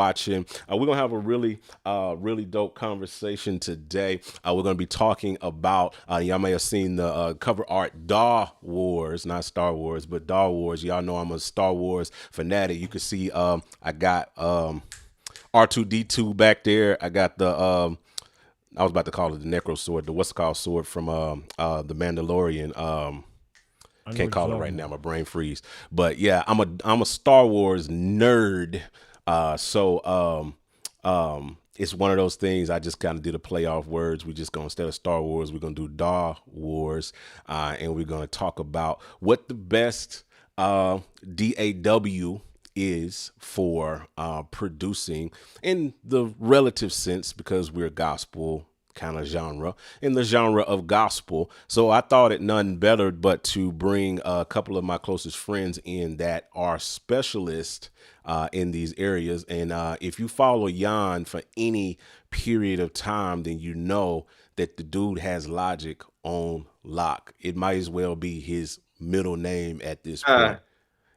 watching. We're gonna have a really dope conversation today. We're gonna be talking about. Y'all may have seen the cover art, DAW Wars, not Star Wars, but DAW Wars. Y'all know I'm a Star Wars fanatic. You can see I got R2D2 back there. I got the I was about to call it the Necro sword, the what's it called sword from the Mandalorian. I know Can't what you're call it talking right now. about. My brain freeze. But yeah, I'm a Star Wars nerd. It's one of those things. I just kind of did a play off words. We just gonna, instead of Star Wars, we're gonna do DAW Wars, and we're gonna talk about what the best DAW is for producing in the relative sense, because we're gospel kind of genre, in the genre of gospel. So I thought it none better but to bring a couple of my closest friends in that are specialists in these areas. And if you follow Jan for any period of time, then you know that the dude has Logic on lock. It might as well be his middle name at this point. Ah.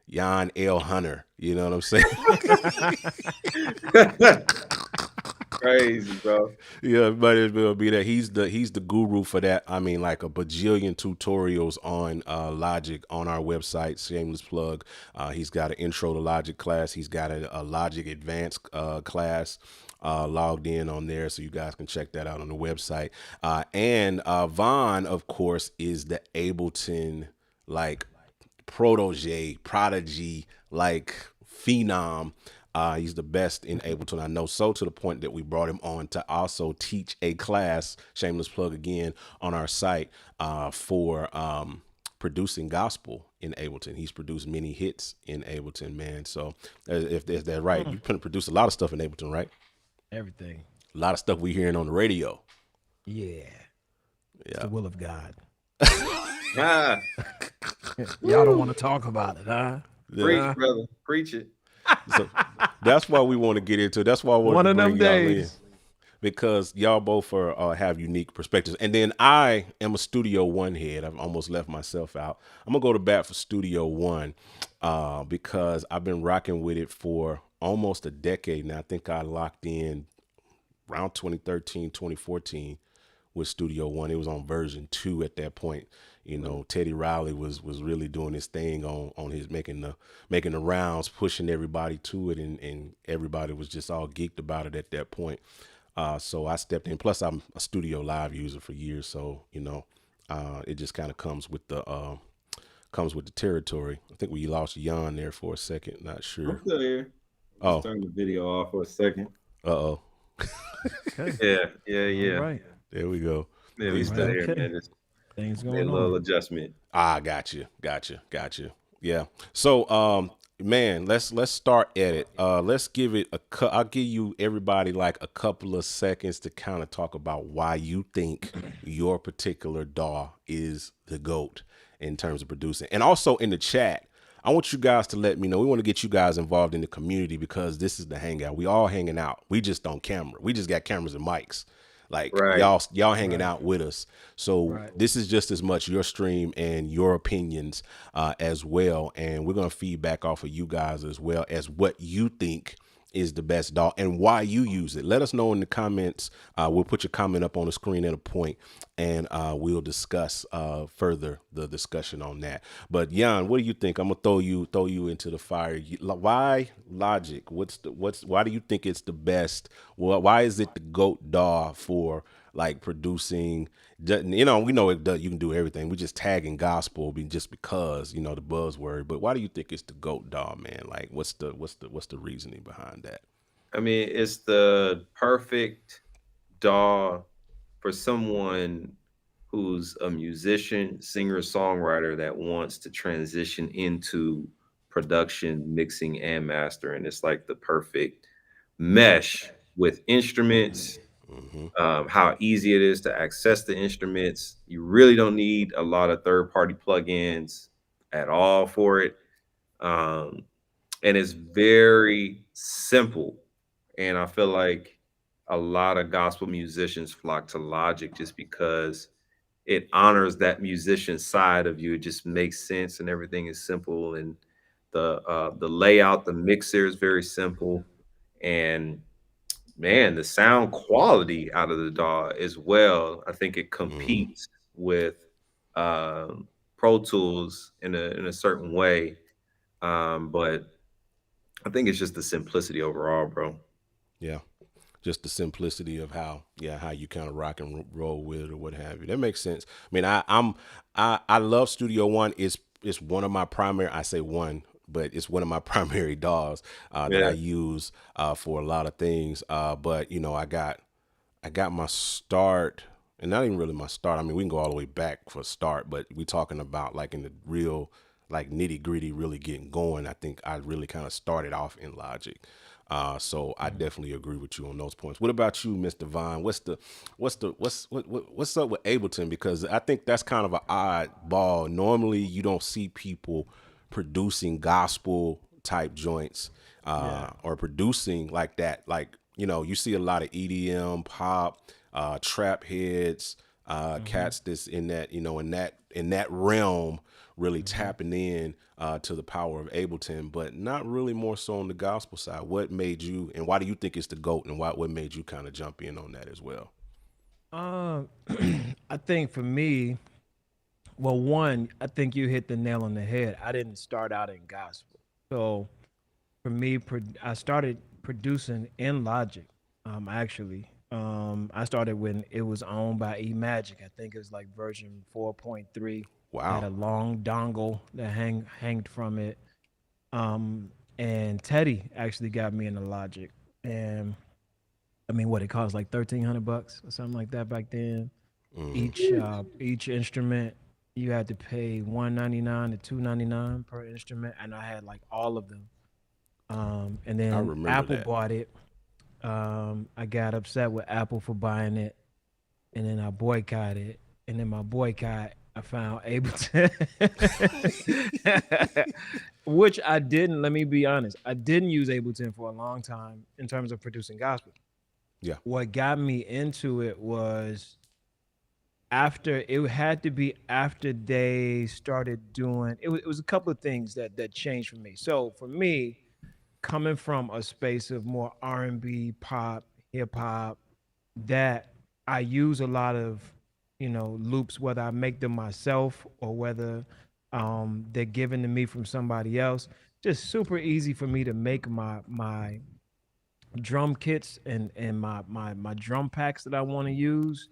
Jan L. Hunter. You know what I'm saying? Crazy, bro. Yeah, but it will be that he's the guru for that. I mean, like a bajillion tutorials on Logic on our website. Shameless plug. He's got an intro to Logic class. He's got a Logic advanced class logged in on there, so you guys can check that out on the website. And Vaughn, of course, is the Ableton like protege, prodigy, like phenom. He's the best in Ableton, I know. So to the point that we brought him on to also teach a class, shameless plug again, on our site for producing gospel in Ableton. He's produced many hits in Ableton, man. So if there's that right, you can produce a lot of stuff in Ableton, right? Everything. A lot of stuff we hearing on the radio. Yeah. It's Yeah. the will of God. Ah, Y'all don't want to talk about it, huh? preach, Huh? brother. Preach it. So that's why we want to get into. That's why I wanted One to of them bring y'all in, days. because y'all both are have unique perspectives. And then I am a Studio One head. I've almost left myself out. I'm gonna go to bat for Studio One because I've been rocking with it for almost a decade now. I think I locked in around 2013, 2014 with Studio One. It was on version 2 at that point. You know, Teddy Riley was really doing his thing on his making the rounds, pushing everybody to it, and everybody was just all geeked about it at that point. So I stepped in. Plus, I'm a Studio Live user for years, so you know, it just kind of comes with the territory. I think we lost Jan there for a second. Not I'm sure. still here. Just Oh, turn the video off for a second. oh. Okay. Yeah, yeah, All yeah. right. There we go. Yeah, we He's still done. here, Okay. man. Just Things made a going little on. adjustment. Gotcha. Yeah. So, man, let's start at it. Let's give it I'll give you everybody like a couple of seconds to kind of talk about why you think your particular DAW is the GOAT in terms of producing. And also in the chat, I want you guys to let me know. We want to get you guys involved in the community, because this is the hangout. We all hanging out. We just on camera. We just got cameras and mics. Like Right. y'all hanging Right. out with us. So Right. this is just as much your stream and your opinions as well. And we're gonna feedback off of you guys as well as what you think is the best DAW and why you use it. Let us know in the comments. We'll put your comment up on the screen at a point, and we'll discuss further the discussion on that. But Jan, what do you think? I'm gonna throw you into the fire. Why Logic? Why do you think it's the best? Well, why is it the GOAT DAW for like producing? You know, we know it does, you can do everything. We just tagging gospel just because, you know, the buzzword. But why do you think it's the GOAT DAW, man? Like, what's the reasoning behind that? I mean, it's the perfect DAW for someone who's a musician, singer, songwriter that wants to transition into production, mixing, and mastering. It's like the perfect mesh with instruments, Hmm. how easy it is to access the instruments. You really don't need a lot of third party plugins at all for it. Um, and it's very simple. And I feel like a lot of gospel musicians flock to Logic just because it honors that musician side of you. It just makes sense and everything is simple. And the layout, the mixer is very simple. And man, the sound quality out of the DAW as well, I think it Hmm. competes with Pro Tools in a certain way. But I think it's just the simplicity overall, bro. Yeah. Just the simplicity of how you kind of rock and roll with it or what have you. That makes sense. I mean, I love Studio One. It's one of my primary. I say one, but it's one of my primary DAWs that I Yeah. use for a lot of things. But you know, I got my start, and not even really my start. I mean, we can go all the way back for start, but we talking about like in the real, like nitty gritty, really getting going. I think I really kind of started off in Logic. So I definitely agree with you on those points. What about you, Mr. Vaughn? What's up with Ableton? Because I think that's kind of an odd ball. Normally, you don't see people producing gospel type joints Yeah. or producing like that. Like, you know, you see a lot of EDM, pop, trap heads, Mm-hmm. cats that's in that, you know, in that realm, really Mm-hmm. tapping in to the power of Ableton, but not really more so on the gospel side. What made you, and why do you think it's the GOAT, and what made you kind of jump in on that as well? Um, I think for me, well, one, I think you hit the nail on the head. I didn't start out in gospel, so for me, I started producing in Logic. Actually, I started when it was owned by eMagic. I think it was like version 4.3. Had Wow. a long dongle that hanged from it. And Teddy actually got me into Logic, and I mean, what it cost like $1,300 or something like that back then. Hmm. Each instrument you had to pay 199 to 299 per instrument, and I had like all of them. And I then remember Apple that. bought it. I got upset with Apple for buying it, and then I boycotted it. And then my boycott, I found Ableton, which I didn't. Let me be honest, I didn't use Ableton for a long time in terms of producing gospel. Yeah. What got me into it was after it had to be after they started doing it was a couple of things that changed for me. So for me, coming from a space of more R&B, pop, hip hop, that I use a lot of, loops, whether I make them myself or whether they're given to me from somebody else. Just super easy for me to make my drum kits and my drum packs that I want to use,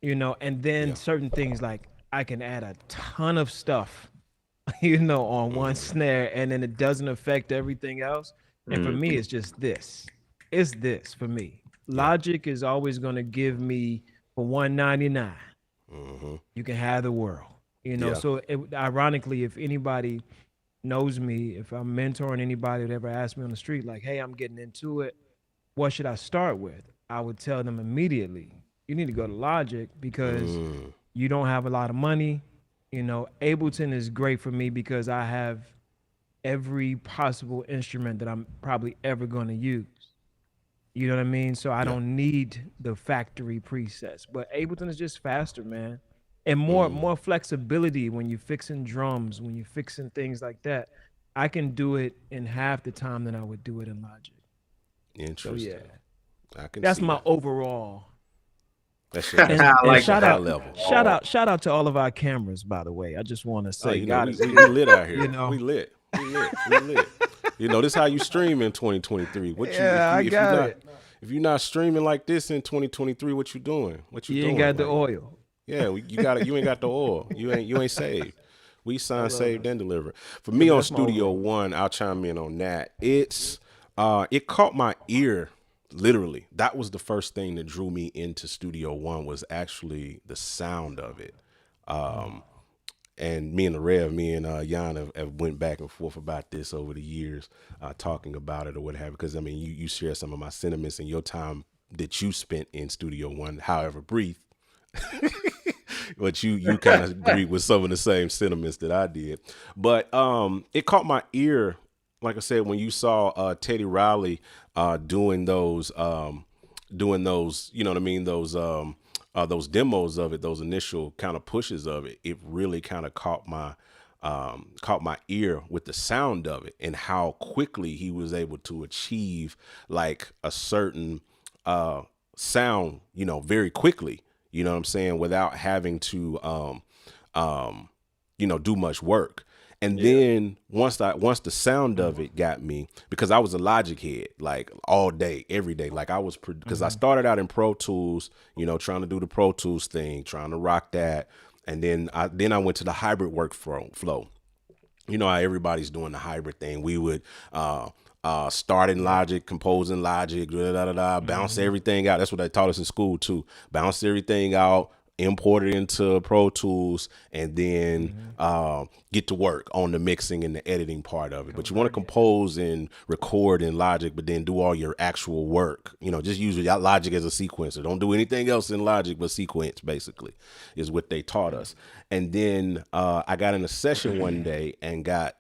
and then Yeah. certain things like I can add a ton of stuff, on one Hmm. snare, and then it doesn't affect everything else. And for me, Mhm. it's just this. It's this for me. Yeah. Logic is always going to give me for 199. Hmm. You can have the world. Yeah. So ironically, if anybody knows me, if I'm mentoring anybody that ever asks me on the street, like, hey, I'm getting into it, what should I start with? I would tell them immediately, you need to go to Logic because Mm. you don't have a lot of money. Ableton is great for me because I have every possible instrument that I'm probably ever going to use. You know what I mean? So I Yeah. don't need the factory presets. But Ableton is just faster, man. And more Mm. more flexibility when you're fixing drums, when you're fixing things like that. I can do it in half the time than I would do it in Logic. So yeah. Interesting. I can That's see my that. overall. That's And I and like that's the shout high out level. shout overall. out shout out to all of our cameras, by the way. I just want to Oh, say you know, God we is we, we good. lit out You here. know. We lit. We lit. We lit. You know, this how you stream in 2023. What you Yeah, I got it. if you're not streaming like this in 2023, what you doing? What you You ain't doing? got the Like, oil. yeah, you got it. You ain't got the oil. You ain't saved. We I signed, love saved, it. and delivered. For Yeah, me but on that's my Studio overall. One, I'll chime in on that. It caught my ear. Literally, that was the first thing that drew me into Studio One was actually the sound of it. Mm. And me and the Rev, me and Jan have went back and forth about this over the years, talking about it or what have you. Because I mean, you share some of my sentiments and your time that you spent in Studio One, however brief, but you kind of agree with some of the same sentiments that I did. But it caught my ear, like I said, when you saw Teddy Riley doing those, you know what I mean, those demos of it, those initial kind of pushes of it. It really kind of caught caught my ear with the sound of it and how quickly he was able to achieve like a certain sound, you know, very quickly, you know what I'm saying, without having to you know, do much work. And then once the sound of it got me, because I was a Logic head, like all day, every day. Like I was, because I started out in Pro Tools, you know, trying to do the Pro Tools thing, trying to rock that. And then I went to the hybrid workflow. You know how everybody's doing the hybrid thing. We would start in Logic, compose in Logic, bounce everything out. That's what they taught us in school too. Bounce everything out, import it into Pro Tools, and then get to work on the mixing and the editing part of it. But you want to compose and record in Logic, but then do all your actual work. You know, just use Logic as a sequencer. Don't do anything else in Logic but sequence, basically, is what they taught us. And then I got in a session one day and got,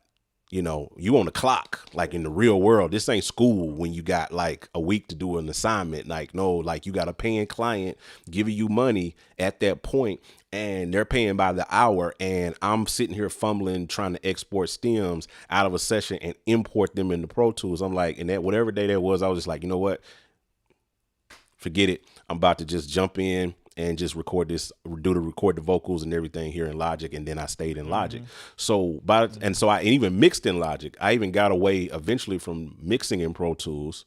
you know, you on the clock, like in the real world. This ain't school when you got like a week to do an assignment. Like, no, like you got a paying client giving you money at that point, and they're paying by the hour. And I'm sitting here fumbling, trying to export stems out of a session and import them into Pro Tools. I'm like, and that whatever day that was, I was just like, you know what? Forget it. I'm about to just jump in and just record the vocals and everything here in Logic. And then I stayed in Logic. So I even mixed in Logic. I even got away eventually from mixing in Pro Tools,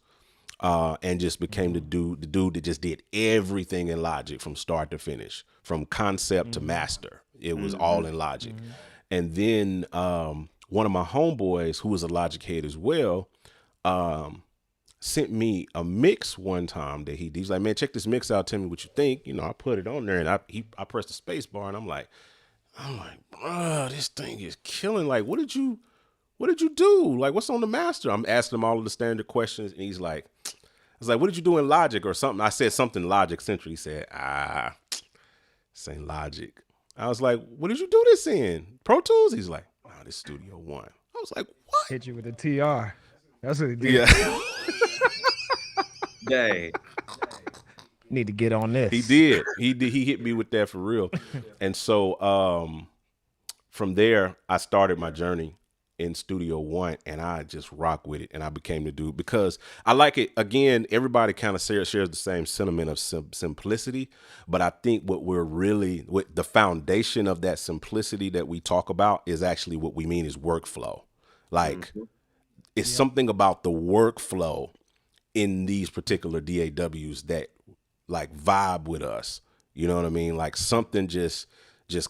and just became the dude that just did everything in Logic from start to finish, from concept to master. It was all in Logic. And then one of my homeboys, who was a Logic head as well, sent me a mix one time that he's like, man, check this mix out. Tell me what you think. You know, I put it on there, and I pressed the space bar, and I'm like, bro, this thing is killing. Like, what did you do? Like, what's on the master? I'm asking him all of the standard questions, and he's like, I was like, what did you do in Logic or something? I said something Logic centric. He said, this ain't Logic. I was like, what did you do this in? Pro Tools? He's like, oh, this Studio One. I was like, what? Hit you with a TR. That's what he did. Yeah. Dang. Need to get on this. He did. He hit me with that for real. And so from there, I started my journey in Studio One, and I just rock with it. And I became the dude because I like it. Again, everybody kind of shares the same sentiment of simplicity. But I think what the foundation of that simplicity that we talk about is actually what we mean is workflow. Like, it's something about the workflow in these particular DAWs that like vibe with us. You know what I mean? Like something just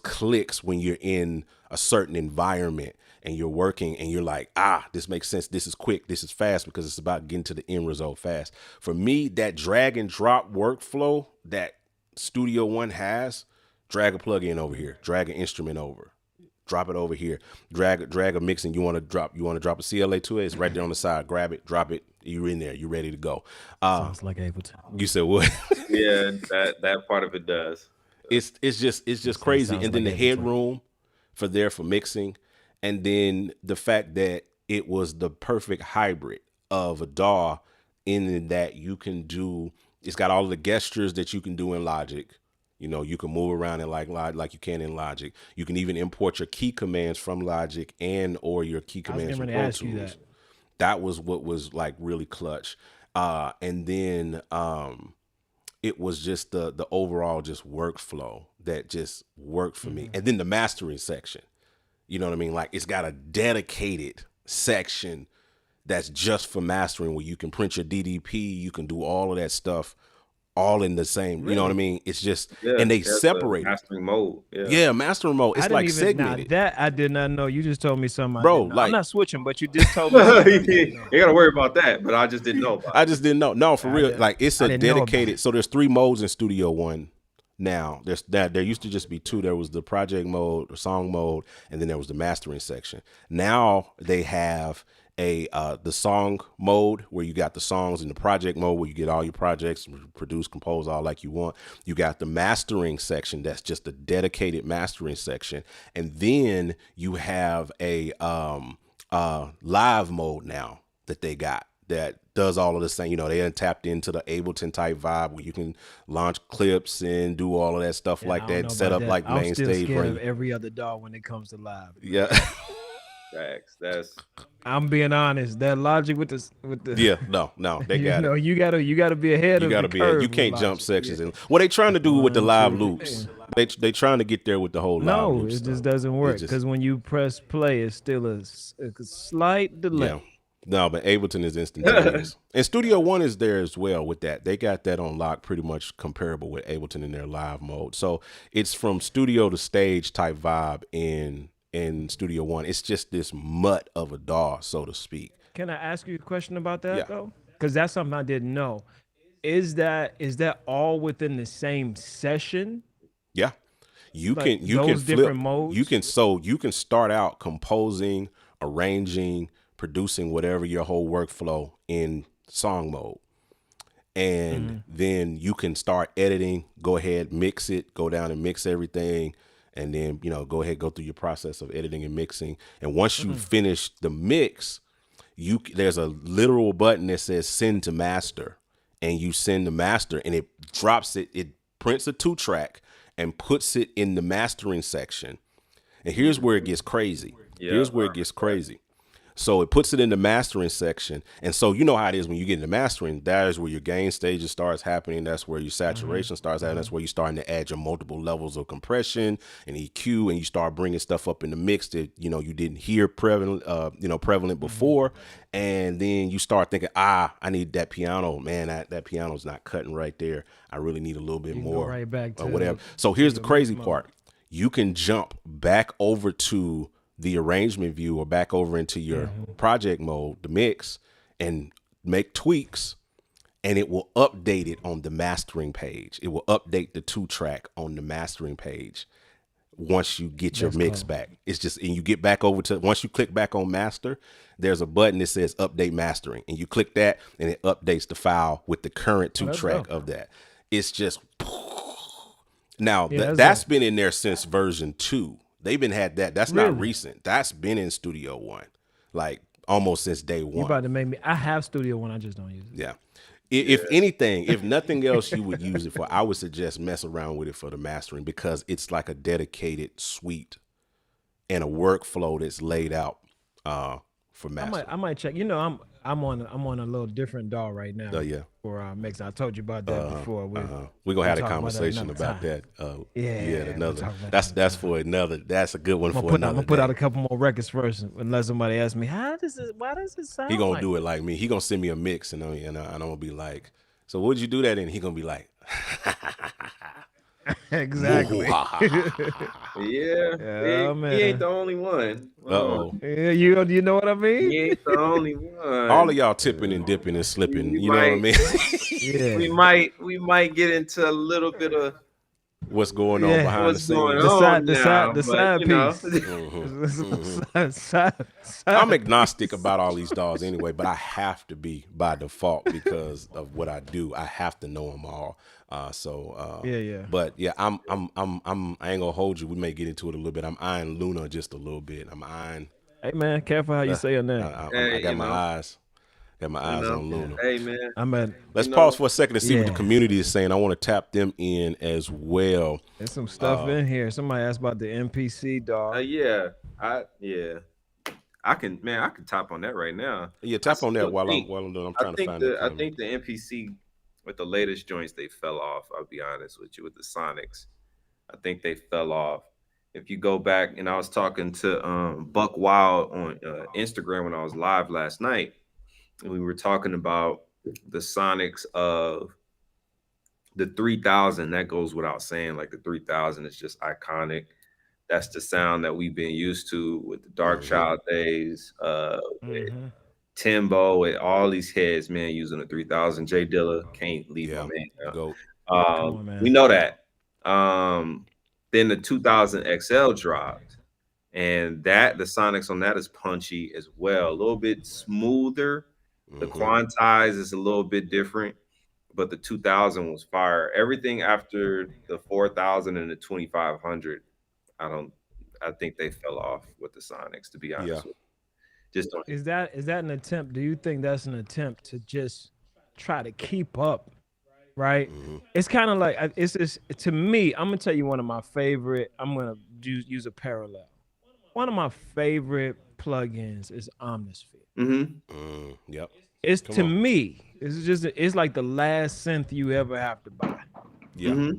clicks when you're in a certain environment and you're working and you're like, this makes sense. This is quick. This is fast, because it's about getting to the end result fast. For me, that drag and drop workflow that Studio One has, drag a plug-in over here, drag an instrument over, drop it over here, drag a mix, and you want to drop a CLA to it. It's right there on the side. Grab it, drop it. You're in there. You're ready to go. Sounds like Ableton. You said what? Yeah, that part of it does. It's just crazy. And then the headroom for mixing, and then the fact that it was the perfect hybrid of a DAW in that you can do. It's got all of the gestures that you can do in Logic. You know, you can move around in like you can in Logic. You can even import your key commands from Logic or your key commands from Pro Tools. That was what was like really clutch. And then it was just the overall just workflow that just worked for me. And then the mastering section, you know what I mean? Like it's got a dedicated section that's just for mastering, where you can print your DDP, you can do all of that stuff all in the same, you know what I mean? It's just, and they separate mastering mode. Mastering mode. It's like segmented. That I did not know. You just told me something. Bro, like, I'm not switching, but you just told me. You gotta worry about that, but I just didn't know about it. I just didn't know. No, for real. Like it's a dedicated. So there's 3 modes in Studio One. Now there used to just be 2. There was the project mode, the song mode, and then there was the mastering section. Now they have the song mode, where you got the songs, and the project mode, where you get all your projects, produce, compose all like you want. You got the mastering section, that's just a dedicated mastering section, and then you have a live mode now that they got that does all of the same. You know, they done tapped into the Ableton type vibe where you can launch clips and do all of that stuff Yeah, like I don't that, know set about up that. like I'm main still stage, scared of bring every other dog when it comes to live, bro. yeah. Facts. That's I'm being honest. That Logic with the Yeah, no, they got it. you gotta be ahead You of got the to be. You curve with can't jump Logic. Yeah. sections. And what they trying to do with the One, live two, loops? three. They trying to get there with the whole live No, loop it stuff. just doesn't It work just because when you press play, it's still a slight yeah. delay. No, but Ableton is instantaneous, and Studio One is there as well with that. They got that on lock, pretty much comparable with Ableton in their live mode. So it's from studio to stage type vibe in Studio One. It's just this mutt of a DAW, so to speak. Can I ask you a question about Yeah, that though? Because that's something I didn't know. Is that all within the same session? yeah. You Like can those flip. different You modes? can you can start out composing, arranging, producing whatever your whole workflow in song mode, and Mm-hmm. then you can start editing. Go ahead, mix it. Go down and mix everything, and then go ahead, go through your process of editing and mixing. And once you Mm-hmm. finish the mix, there's a literal button that says send to master, and you send the master, and it drops it. It prints a 2-track and puts it in the mastering section. And here's where it gets crazy. yeah. Here's where it gets crazy. So it puts it in the mastering section. And so you know how it is when you get into mastering, that is where your gain stages starts happening. That's where your saturation starts happening. That's where you're starting to add your multiple levels of compression and EQ, and you start bringing stuff up in the mix that, you didn't hear prevalent before. And then you start thinking, I need that piano, man, that piano's not cutting right there. I really need a little bit You can go more right back or to whatever. So to here's the your mix crazy mode. part. You can jump back over to the arrangement view or back over into your project mode, the mix, and make tweaks, and it will update it on the mastering page. It will update the 2-track on the mastering page once you get your That's mix cool. back. It's just, and you get back over to, once you click back on master, there's a button that says update mastering, and you click that and it updates the file with the current Oh, that's 2-track dope. of that. It's just, now Yeah, that's that's dope. been in there since version 2. They've been had that. That's not Really? recent. That's been in Studio One, like almost since day You one. about to make me. I have Studio One. I just don't use it. Yeah. If anything, if nothing else, you would use it for. I would suggest mess around with it for the mastering, because it's like a dedicated suite and a workflow that's laid out for I might. mastering. I might check. I'm on a little different DAW right Oh now yeah. for mix. I told you about that before. We're gonna We'll have a talk about that conversation another about time. that. Yeah, Yeah, we'll another. talk about that That's another for time. another. That's a good one I'm for gonna put. I'm another gonna put out day. a couple more records first, unless somebody asks me, Why does it He sound gonna like do it this? like me. He gonna send me a mix, and I'm gonna be like, "So what'd you do that in?" He gonna be like, Exactly. Yeah, Yeah, he ain't man. the only one. "Uh-oh." Yeah, you know what I mean? He ain't the only All of one. y'all tipping and dipping and We, slipping. we You know what I might mean? Yeah. we might get into a little bit of What's going on Yeah. behind the what's going The scenes? side, on the side, now, the but side piece. hmm I'm Side agnostic piece. about all these dolls anyway, but I have to be by default because of what I do. I have to know them all. Yeah, yeah. But yeah, I ain't gonna hold you. We may get into it a little bit. I'm eyeing Luna just a little bit. I'm eyeing. Hey man, careful how you Uh, say her I, name. I hey, got my eyes. Got my you eyes know, on Yeah. Luna. hey man, I'm at. you Let's pause know, for a second to see what the Yeah. community is saying. I want to tap them in as well. There's some stuff in here. Somebody asked about the NPC dog. yeah, yeah, I can top on that right now. Yeah, I tap on that still while I'm think, doing. I'm trying to find that I comment. think the NPC with the latest joints they fell off. I'll be honest with you, with the Sonics, I think they fell off. If you go back, and I was talking to Buck Wild on Instagram when I was live last night, and we were talking about the Sonics of the 3000. That goes without saying. Like the 3000 is just iconic. That's the sound that we've been used to with the Dark Hmm Child days, with Mm-hmm. Timbo, with all these heads, man, using the 3000. Jay Dilla, can't leave my Yeah, man out. go. Come on, We man. know that. Then the 2000 XL dropped, and that the Sonics on that is punchy as well, a little bit smoother. The Hmm quantize is a little bit different, but the 2000 was fire. Everything after the 4000 and the 2500, I don't. I think they fell off with the Sonics, to be Yeah. honest with just don't. Is that an attempt? Do you think that's an attempt to just try to keep up? Right. It's kind of like it's just to me. I'm gonna tell you one of my favorite. I'm gonna use a parallel. One of my favorite plugins is Omnisphere. Yep. It's Come to on. me. It's like the last synth you ever have to buy. Yeah.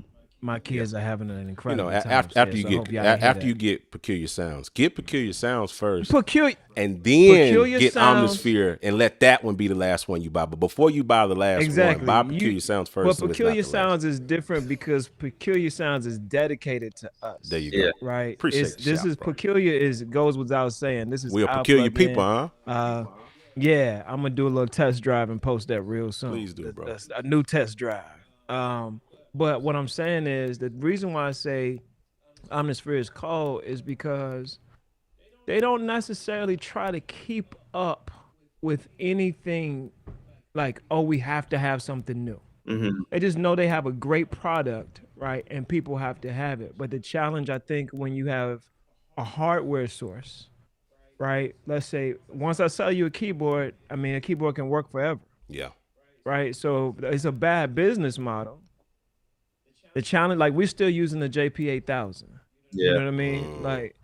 My kids are having an You incredible know, time. after you so I get hope y'all didn't hear after you that. get peculiar sounds, get peculiar sounds first, Peculiar, and then peculiar get sounds. Omnisphere and let that one be the last one you buy. But before you buy the last one, Exactly. buy peculiar sounds But first, so it's not peculiar the last. sounds is different because peculiar sounds is dedicated to There you us. go. Yeah. Right. Appreciate the This shout, is bro. peculiar. Is it goes without saying. This is We are our peculiar people, plugin. huh? Yeah, I'm gonna do a little test drive and post that real soon. Please do, bro. A new test drive. But what I'm saying is the reason why I say Omnisphere is cold is because they don't necessarily try to keep up with anything like, oh, we have to have something new. They just know they have a great product, right? And people have to have it. But the challenge, I think, when you have a hardware source, right? Let's say once I sell you a keyboard, I mean, a keyboard can work forever, Yeah. right? So it's a bad business model. The challenge, like we're still using the JP8000. You Yeah. know what I mean? Like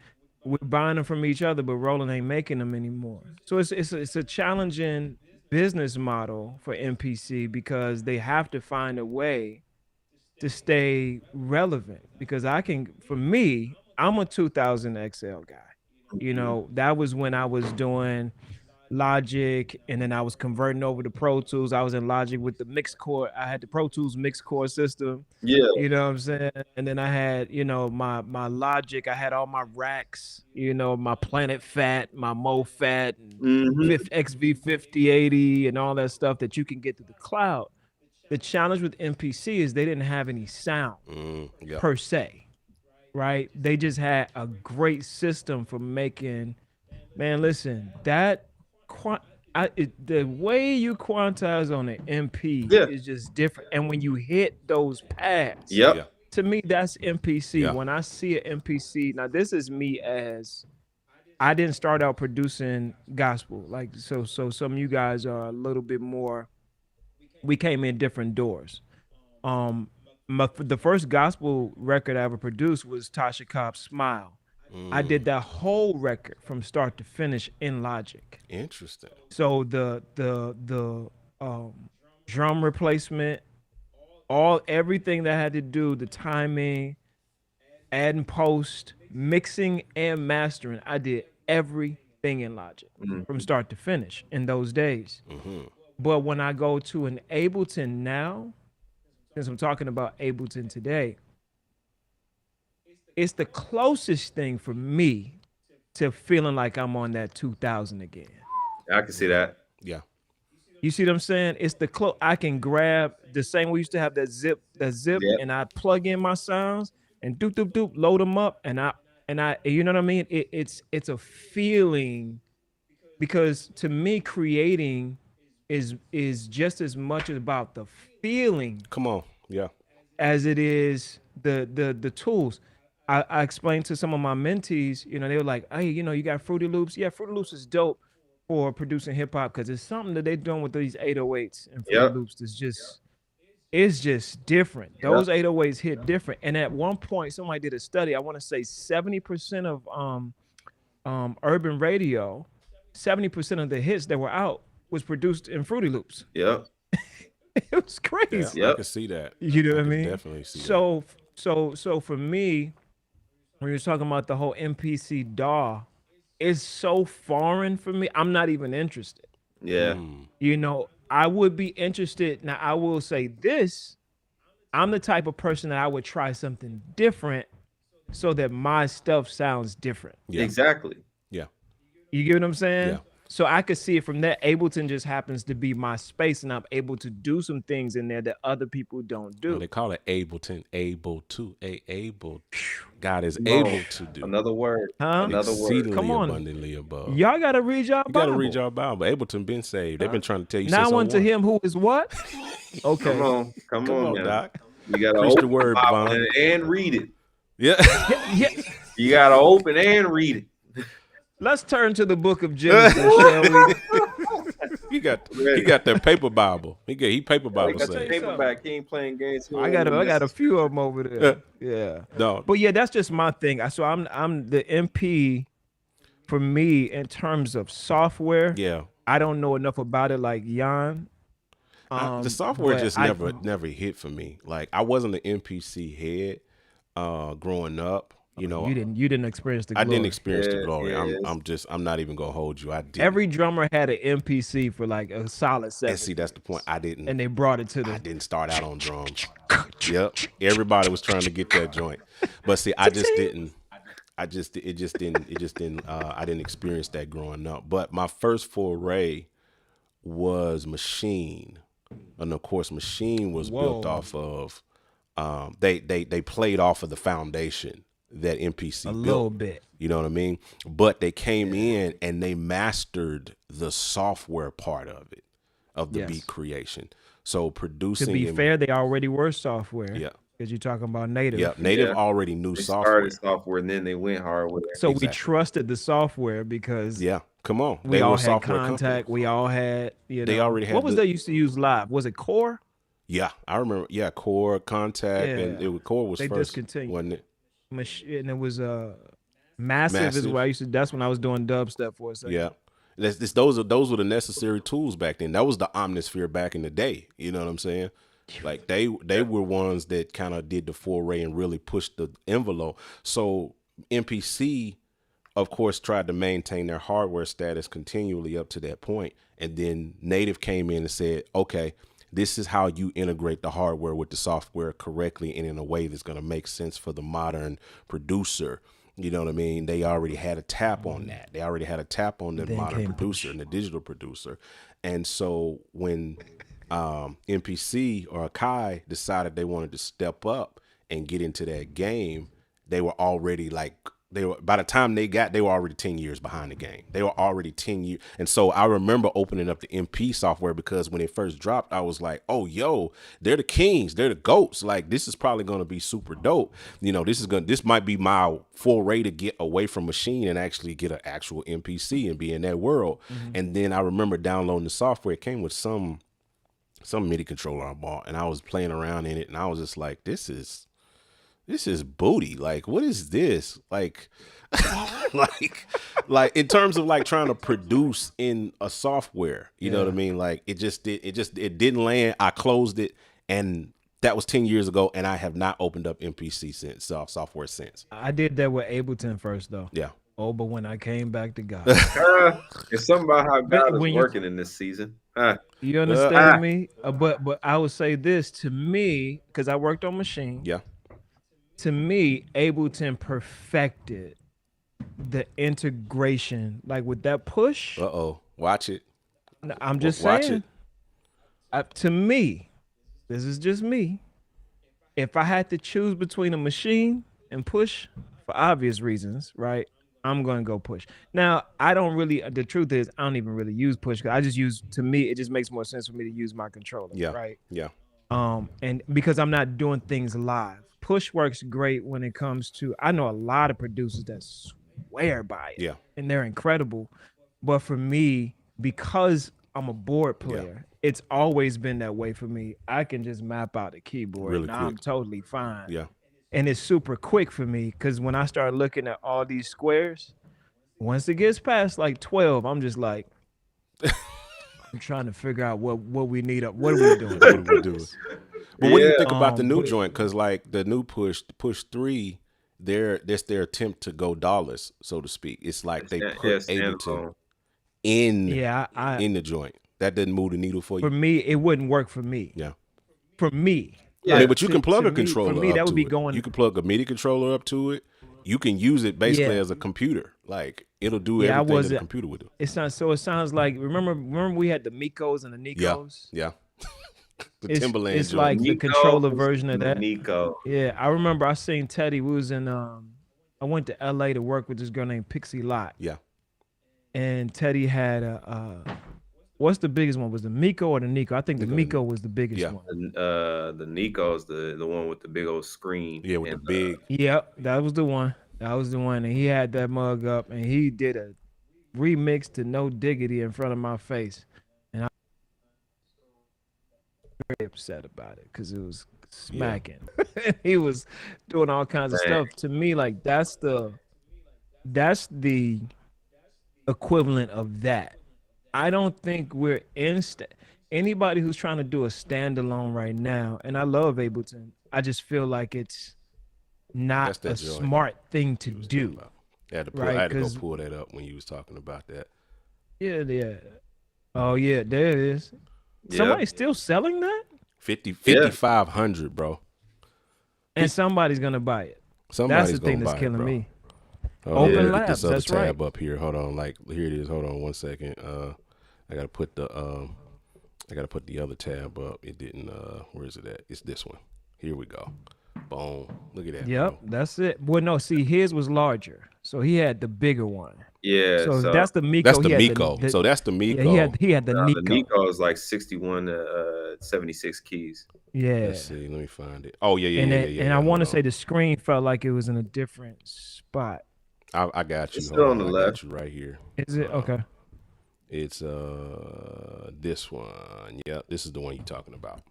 we're buying them from each other, but Roland ain't making them anymore. So it's a challenging business model for MPC because they have to find a way to stay relevant. Because for me, I'm a 2000 XL guy. You know, that was when I was doing Logic, and then I was converting over to Pro Tools. I was in Logic with the mixed core. I had the Pro Tools mixed core system. Yeah. You know what I'm saying? And then I had, my Logic. I had all my racks. My Planet Fat, my Mo Fat, and Mm-hmm. XV5080, and all that stuff that you can get through the cloud. The challenge with MPC is they didn't have any sound Yeah. per se, right? They just had a great system for making. Man, listen, the way you quantize on an MP Yeah. is just different. And when you hit those pads, Yep. Yeah. to me, that's MPC. Yeah. When I see an MPC, now this is me as I didn't start out producing gospel. Like so some of you guys are a little bit more. We came in different doors. The first gospel record I ever produced was Tasha Cobb's Smile. I did that whole record from start to finish in Logic. Interesting. So the drum replacement, everything that had to do, the timing, adding post, mixing and mastering, I did everything in Logic from start to finish in those days. But when I go to an Ableton now, since I'm talking about Ableton today, it's the closest thing for me to feeling like I'm on that 2000 again. I can see that. Yeah. You see what I'm saying? It's the I can grab the same. We used to have that zip, Yep. and I plug in my sounds and doop doop doop, load them up, and I, you know what I mean? It's a feeling, because to me, creating is just as much about the feeling Come on. Yeah. as it is the tools. I explained to some of my mentees, they were like, hey, you got Fruity Loops. Yeah, Fruity Loops is dope for producing hip hop because it's something that they're doing with these 808s and Fruity Yep. Loops it's just different. Yep. Those 808s hit different. And at one point, somebody did a study. I want to say 70% of urban radio, 70% of the hits that were out was produced in Fruity Loops. Yep. It was crazy. Yeah. I Yep. can see that. You know I what I can mean? definitely see So for me, when you're talking about the whole MPC DAW, it's so foreign for me. I'm not even interested. Yeah. I would be interested. Now, I will say this. I'm the type of person that I would try something different so that my stuff sounds different. Yeah. Exactly. Yeah. You get what I'm saying? Yeah. So I could see it from that. Ableton just happens to be my space, and I'm able to do some things in there that other people don't do. Well, they call it Ableton. Able to. Able. God is Come able on. to do. Another word. Huh? Another word. Exceedingly Come on. abundantly above. Y'all gotta read y'all You Bible. gotta read y'all Bible. Ableton been saved. They've been trying to tell you Now since unto 01. him who is what? Okay. Come on. Come Come on, on, now. Doc. You gotta Preach the open word, Bible Vaughn. and read it. Yeah. Yeah. You gotta open and read it. Let's turn to the book of Genesis, shall we? He Ready. got that paper Bible. He paper Oh, he Bible got Let me the tell you says. something. paperback. He ain't playing games. He I don't got want a, to I got a mess. few of them over there. Yeah, No, but yeah, that's just my thing. So I'm the MP for me in terms of software. yeah. I don't know enough about it like Jan. The software But just never hit for me. Like I wasn't an NPC head growing up. You know, you didn't experience the I didn't glory. experience the Yeah, glory. yeah. I'm not even gonna hold you. I didn't. Every drummer had an MPC for like a solid And 7 see, that's the point. years, and they brought it to I the. didn't start out on drums. Yep. Everybody was trying to get that joint. But see, I just didn't. I didn't experience that growing up. But my first foray was Machine. And of course Machine was built Whoa, off of they played off of the foundation that a MPC built. little bit. You know what I mean? But they came in and they mastered the software part of it, of the beat Yes. creation. So To producing be and fair, they already were software yeah. because you're talking about native. Yeah. Native Yeah. already knew They started software. software and then they went hardware. So we Exactly. trusted the software because Yeah. Come on. we They were all a had software company. contact. We all had, They already what had was the they used to use live? Was it Core? yeah, I remember. Yeah, Core, Contact, and Yeah, Core was they first, discontinued. wasn't it? And it was massive is what I Massive. used to. That's when I was doing dub stuff for a second. Yeah. Those were the necessary tools back then. That was the Omnisphere back in the day. You know what I'm saying? Like they were ones that kind of did the foray and really pushed the envelope. So MPC, of course, tried to maintain their hardware status continually up to that point, and then Native came in and said, "Okay, this is how you integrate the hardware with the software correctly and in a way that's going to make sense for the modern producer." You know what I mean? They already had a tap on that. They already had a tap on the Then modern came producer and the digital producer. And so when MPC or Akai decided they wanted to step up and get into that game, they were already like by the time they were already 10 years behind the game. They were already 10 years. And so I remember opening up the MP software because when it first dropped, I was like, oh, yo, they're the kings. They're the goats. Like, this is probably going to be super dope. You know, this might be my foray to get away from Machine and actually get an actual MPC and be in that world. Mm-hmm. And then I remember downloading the software. It came with some MIDI controller I bought, and I was playing around in it, and I was just like, this is booty. Like, what is this? Like, like in terms of like trying to produce in a software, you know what I mean? Like it didn't land. I closed it, and that was 10 years ago, and I have not opened up MPC since software since. I did that with Ableton first though. Yeah. Oh, but when I came back to God, It's something about how God is when working in this season. you understand me? But I would say this to me because I worked on Machine. Yeah. To me, Ableton perfected the integration, like with that push. Uh-oh. Watch it. I'm just Watch saying. it. To me, this is just me. If I had to choose between a Machine and push, for obvious reasons, right? I'm going to go push. Now, I don't really. The truth is, I don't even really use push. Cause I just use. To me, it just makes more sense for me to use my controller. Yeah. Right. Yeah. And because I'm not doing things live. Push works great when it comes to. I know a lot of producers that swear by it. Yeah. And they're incredible. But for me, because I'm a board player, it's always been that way for me. I can just map out the keyboard Really and I'm quick. totally fine. Yeah. And it's super quick for me because when I start looking at all these squares, once it gets past like 12, I'm just like, I'm trying to figure out what we need up. What are we doing? What do we do? But what do you think about the new but- joint? Because like the new push 3, that's their attempt to go dollars, so to speak. It's like they put Ableton in the joint. That didn't move the needle for you. For me, it wouldn't work for me. Yeah. For me. I mean, but you to- can plug to a me- controller For me, up that would to be it. going. You can plug a MIDI controller up to it. You can use it basically Yeah. as a computer. Like it'll do Yeah, I everything that a wasn't- computer would do. It sounds like remember we had the Mikos and the Nikos. Yeah. The It's- Timberland it's joint. like the controller version of that. Nico. Yeah, I remember I seen Teddy. We was in I went to LA to work with this girl named Pixie Lott. Yeah. And Teddy had what's the biggest one? Was the Miko or the Nico? I think the Miko was the biggest Yeah. one. The Nico's the one with the big old screen. Yeah, with and, the big Yep, that was the one. That was the one. And he had that mug up and he did a remixed to No Diggity in front of my face, and I was very upset about it because it was Yeah. smacking. He was doing all kinds of Man, stuff. To me, like that's the equivalent of that. I don't think we're anybody who's trying to do a standalone right now, and I love Ableton. I just feel like it's not That's a that joint smart thing to you was talking do, about. I right? had to go Because pull that up when you was talking about that. yeah, yeah. Oh yeah, there it is. yeah, Somebody's still selling that, 50 yeah. 5,500, bro. and somebody's gonna buy it. That's Somebody's the thing gonna that's buy it, killing bro. me. Hold on, let Open me Yeah. get this Labs, other that's right. tab up here. Hold on, like here it is. Hold on one second. I gotta put the other tab up. It didn't. Where is it at? It's this one. Here we go. Boom. Look at that, Yep, bro. that's it. Well, no, see, his was larger, so he had the bigger one. Yeah. So if So that's the That's Miko, the he had Miko. the So that's the yeah, he Miko. had he had the the Nico. Nico is like 61 to 76 keys. Yeah. Let's see. Let me find it. Oh yeah, And yeah, yeah, it, yeah, and I yeah. want Hold to say on. the screen felt like it was in a different spot. I got It's you. Hold still on on. the I left. got you right here. Is it okay? It's this one. Yeah, this is the one you're talking about.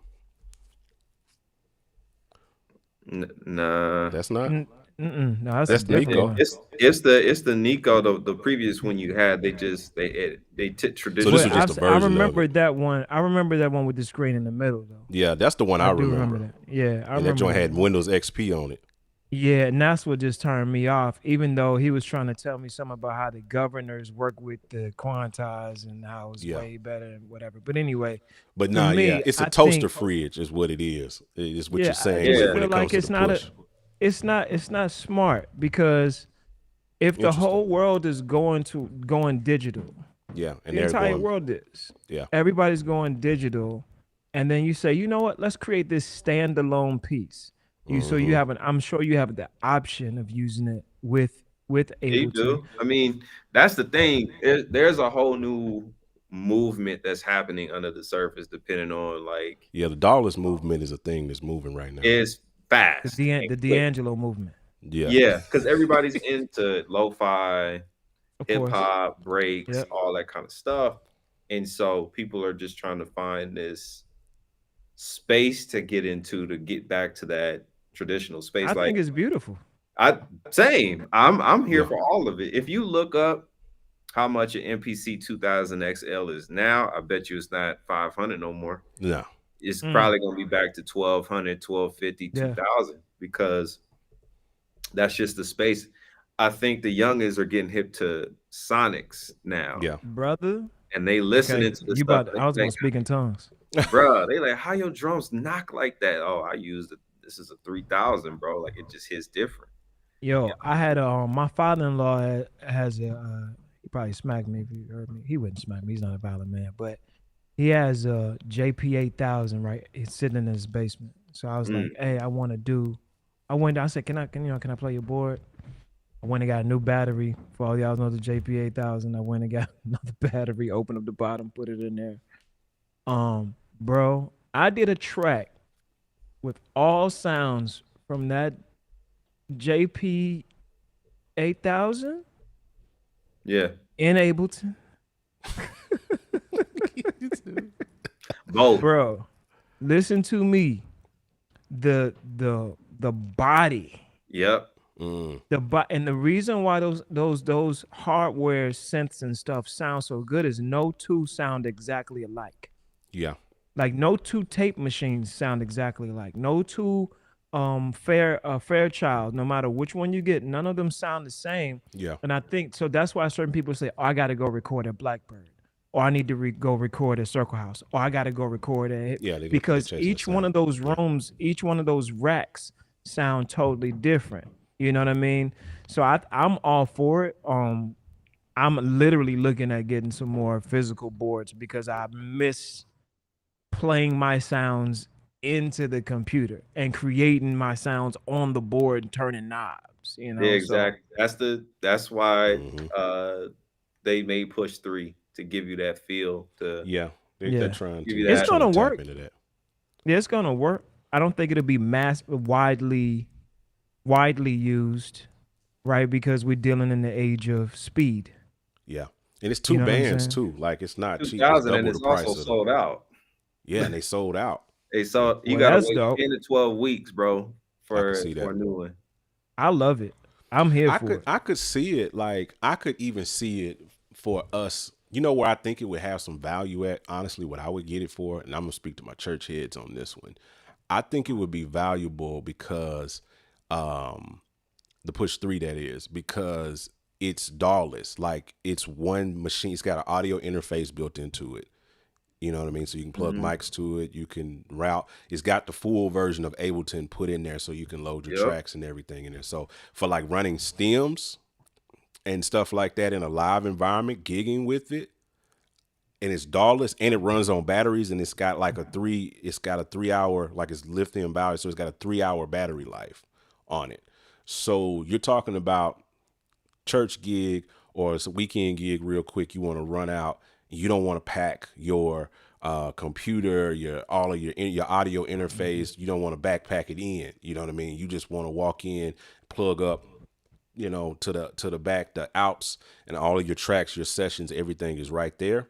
Nah. That's not. No, that's a That's the different Miko. one. It's the Nico. The previous one you had, they took So this traditional. was But just a I version of remember it. that one. I remember that one with the screen in the middle, though. Yeah, that's the one I I do remember remember. that. Yeah, I And that remember joint that had one. Windows XP on it. Yeah, and that's what just turned me off. Even though he was trying to tell me something about how the governors work with the quantize and how it's Yeah. way better and whatever. But anyway, But for nah, yeah, me, it's a I toaster think fridge, is what it is. It's what you're yeah, I saying just Yeah. when feel it comes like to the it's not push. it's not smart because if the Interesting. whole world is going digital, Yeah, and the they're entire going. world is. Yeah, Everybody's going digital, and then you say, you know what? Let's create this standalone piece. So you hmm have I'm sure you have the option of using it with Yeah, you Ableton. do. I mean, that's the thing. There's a whole new movement that's happening under the surface, depending on like yeah. The dollarless movement is a thing that's moving right now. it's fast and The quick. D'Angelo movement, Yeah, Yeah, because everybody's into lo-fi, of hip course. hop, breaks, Yep. all that kind of stuff. And so people are just trying to find this space to get into to get back to that traditional I space. Like think it's beautiful. I same. I'm here yeah, for all of it. If you look up how much an MPC 2000 XL is now, I bet you it's not 500 no more. no, It's Mm, probably going to be back to 1200, 1250, yeah, 2000 because that's just the space. I think the youngins are getting hip to Sonics now, yeah. brother. and they listening Okay, to the stuff. I was They gonna like, speak in tongues. bruh, they like, how your drums knock like that? Oh, I used it. This is a 3000, bro. Like it just hits different. Yeah. Yo, I had my father-in-law has a he probably smacked me if he heard me. He wouldn't smack me. He's not a violent man, but he has a JP 8000 right. It's sitting in his basement. So I was Mm. like, hey, I want to do. I said, can I play your board? I went and got a new battery. For all y'all know the JP 8000. I went and got another battery. Opened up the bottom, put it in there. Bro, I did a track with all sounds from that JP 8000 Yeah. in Ableton. Both. Bro, listen to me. The body, Yep. and the reason why those hardware synths and stuff sound so good is no two sound exactly alike. Yeah, Like no two tape machines sound exactly alike. No two Fairchild, no matter which one you get, none of them sound the same. yeah, And I think so that's why certain people say, oh, I got to go record at Blackbird, or I need to go record at Circle House, or I got to go record at yeah. They because chasing the each one sound. of those Yeah. rooms, each one of those racks sound totally different. You know what I mean? So I'm all for it. I'm literally looking at getting some more physical boards because I miss playing my sounds into the computer and creating my sounds on the board and turning knobs, you Yeah, know. So exactly. That's why hmm they made Push 3 to give you that feel to Yeah, they're yeah, trying give to you they're it's that. trying gonna to tap work. into that. Yeah, it's gonna work. I don't think it'll be widely used, right? Because we're dealing in the age of speed. Yeah, And it's You two know what I'm bands saying? too. Like it's not cheap. It's 2000, and double the it's also price of the. sold out. Yeah, and they sold out. You Well, gotta that's wait dope. 10 to 12 weeks, bro, I could for see a that. new one. I love it. I'm here for it. I could see it. Like I could even see it for us. You know where I think it would have some value at. Honestly, what I would get it for, and I'm gonna speak to my church heads on this one. I think it would be valuable because the Push 3 that is because it's DAWless. Like it's one machine. It's got an audio interface built into it. You know what I mean? So you can plug Mhm. mics to it. You can route. It's got the full version of Ableton put in there so you can load your Yep. tracks and everything in there. So for like running stems and stuff like that in a live environment, gigging with it, and it's DAWless and it runs on batteries and it's got a 3 hour, like it's lithium battery. So it's got a 3 hour battery life on it. So you're talking about church gig or it's a weekend gig real quick, you want to run out, you don't want to pack your computer, all of your audio interface, you don't want to backpack it in, you know what I mean? You just want to walk in, plug up, to the back, the outs, and all of your tracks, your sessions, everything is right there.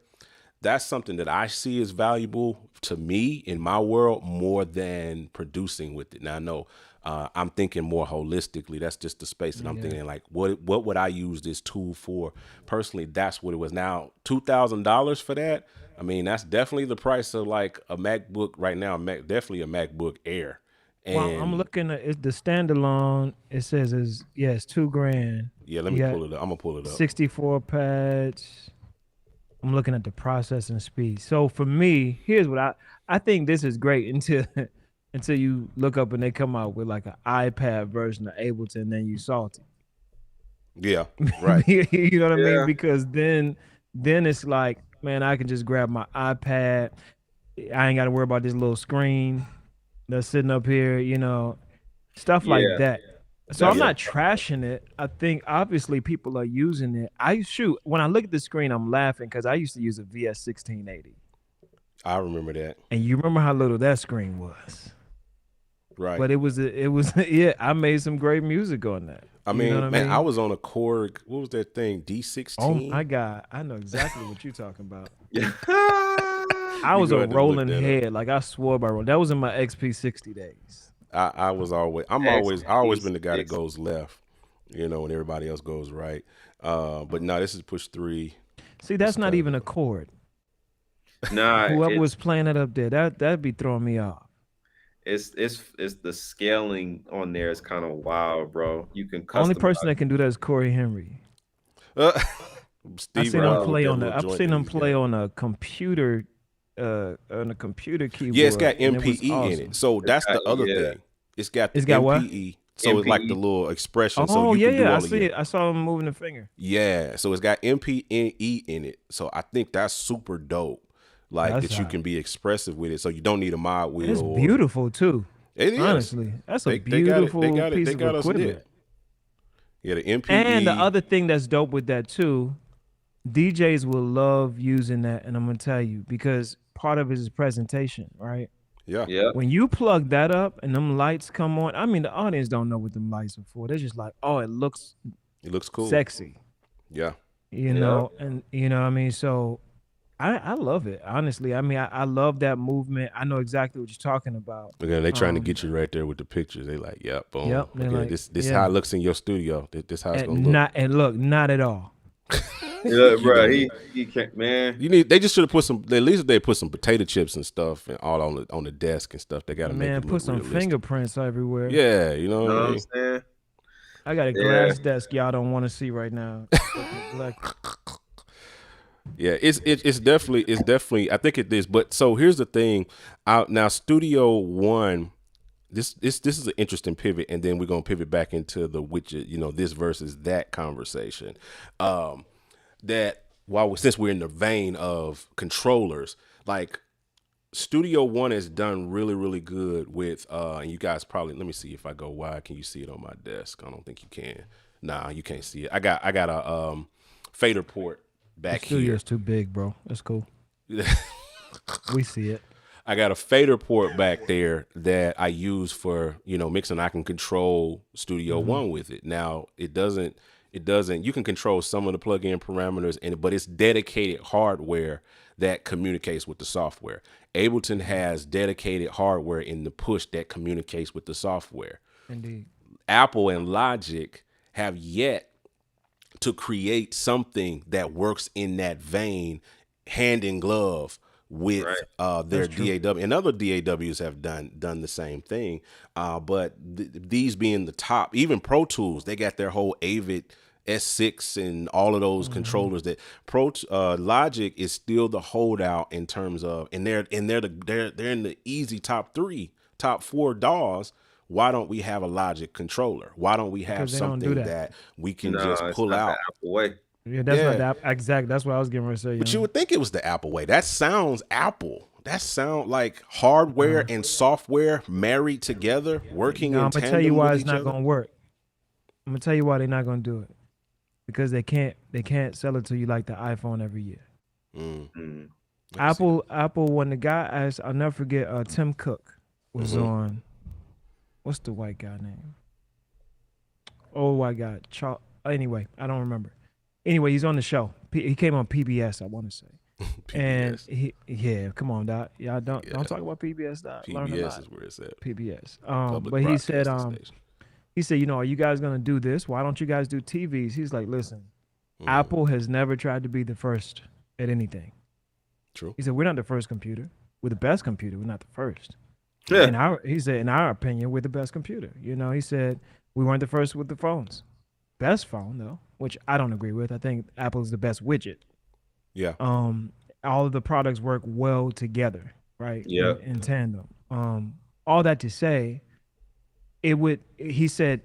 That's something that I see as valuable to me in my world more than producing with it. Now I know I'm thinking more holistically. That's just the space that I'm Yeah. thinking like, what would I use this tool for? Personally, that's what it was. Now, $2,000 for that. I mean, that's definitely the price of like a MacBook right now. Definitely a MacBook Air. Well, I'm And looking at the standalone. It says it's $2,000. yeah, let You me got pull it up. I'm gonna pull it up. 64 pads. I'm looking at the processing speed. So for me, here's what I think this is great until until you look up and they come out with like an iPad version of Ableton, then you salty. Yeah, right. You know what I mean? Yeah. Because then it's like, man, I can just grab my iPad. I ain't got to worry about this little screen that's sitting up here, stuff like Yeah. that. So I'm That's Yeah, not trashing it. I think obviously people are using it. When I look at the screen, I'm laughing because I used to use a VS 1680. I remember that. And you remember how little that screen was. Right. But it was yeah, I made some great music on that. I You know mean, what I man, I mean? was on a Korg. What was that thing? Oh D16. my God. I know exactly what you're talking about. Yeah. I You was go a ahead and look rolling that up. head. Like I swore by rolling. That was in my XP60 days. I was always. I always been the guy that goes left. When everybody else goes right. But no, this is Push 3. See, This that's is not kind even of a chord. Nah, Whoever was playing it up there, that'd be throwing me off. it's the scaling on there is kind of wild, bro. You can Only customize. person that can do that is Corey Henry. Steve Ralph with that little I've joint seen that him he's play got. on a computer, Yeah, it's keyboard, got and it was MPE in it. awesome. So that's the other Yeah. thing. It's got the It's got what? MPE. So it's like the MPE. little expression. So Oh you yeah, can do yeah. I all of see your. it. I saw him moving the finger. Yeah. So it's got MPE in it. So I think that's super dope. Like That's that you hot. can be expressive with it. So you don't need a mod And wheel it's or beautiful too. it is. Honestly, that's a They got it. They beautiful got it. piece They of got us equipment. lit. Yeah, the MPE. And the other thing that's dope with that too, DJs will love using that, and I'm gonna tell you because part of it is presentation, right? Yeah, Yeah. When you plug that up and them lights come on, I mean the audience don't know what them lights are for. They're just like, oh, it looks it looks cool. sexy, Yeah, and you know what I mean. So I love it honestly. I mean I love that movement. I know exactly what you're talking about. again, they trying to Um, get you right there with the pictures. They like, yep, boom. Yep, they're Okay, like, this yeah. how it looks in your studio. This how it's gonna And look. not at all. Yeah, bro. know He can't, man. They just should have put some. At least they put some potato chips and stuff and all on the desk and stuff. They got to make Man, it look put some realistic. fingerprints everywhere. Yeah, you know You what know I what I'm mean. saying? I got a glass desk y'all don't want to see right now. Yeah, it's definitely. I think it is. But so here's the thing. Now Studio One. This is an interesting pivot, and then we're gonna pivot back into the this versus that conversation. That since we're in the vein of controllers, like Studio One has done really, really good with and you guys probably, let me see if I go wide, can you see it on my desk? I don't think you can. Nah, you can't see it. I got a fader port back The here. studio's too big, bro. That's cool. We see it. I got a fader port back there that I use for, mixing. I can control Studio One with it. Now it It doesn't. You can control some of the plug-in parameters, but it's dedicated hardware that communicates with the software. Ableton has dedicated hardware in the push that communicates with the software. Indeed. Apple and Logic have yet to create something that works in that vein, hand in glove with their DAW, and other DAWs have done the same thing. But these being the top, even Pro Tools, they got their whole Avid S6 and all of those controllers. That Logic is still the holdout in terms of, and they're in the easy top 4 DAWs. Why don't we have a Logic controller? Why don't we have something that we can just pull out? Apple way. Yeah, that's not the exact. That's what I was getting ready to say. But you would think it was the Apple way. That sounds Apple. That sound like hardware and software married together, working in tandem. I'm gonna tell you why it's not gonna work. I'm gonna tell you why they're not gonna do it. Because they can't sell it to you like the iPhone every year. Apple, when the guy asked, I'll never forget, Tim Cook was on. What's the white guy name? Old white guy. Anyway, I don't remember. Anyway, he's on the show. He came on PBS, I want to say. PBS. And come on, Doc. Y'all don't talk about PBS, Doc. PBS is where it's at. PBS. But he said, are you guys gonna do this? Why don't you guys do TVs? He's like, listen, Apple has never tried to be the first at anything. True. He said, we're not the first computer. We're the best computer. We're not the first. Yeah. He said, in our opinion, we're the best computer. He said we weren't the first with the phones. Best phone though, which I don't agree with. I think Apple's the best widget. Yeah. All of the products work well together, right? Yeah. In tandem. All that to say, he said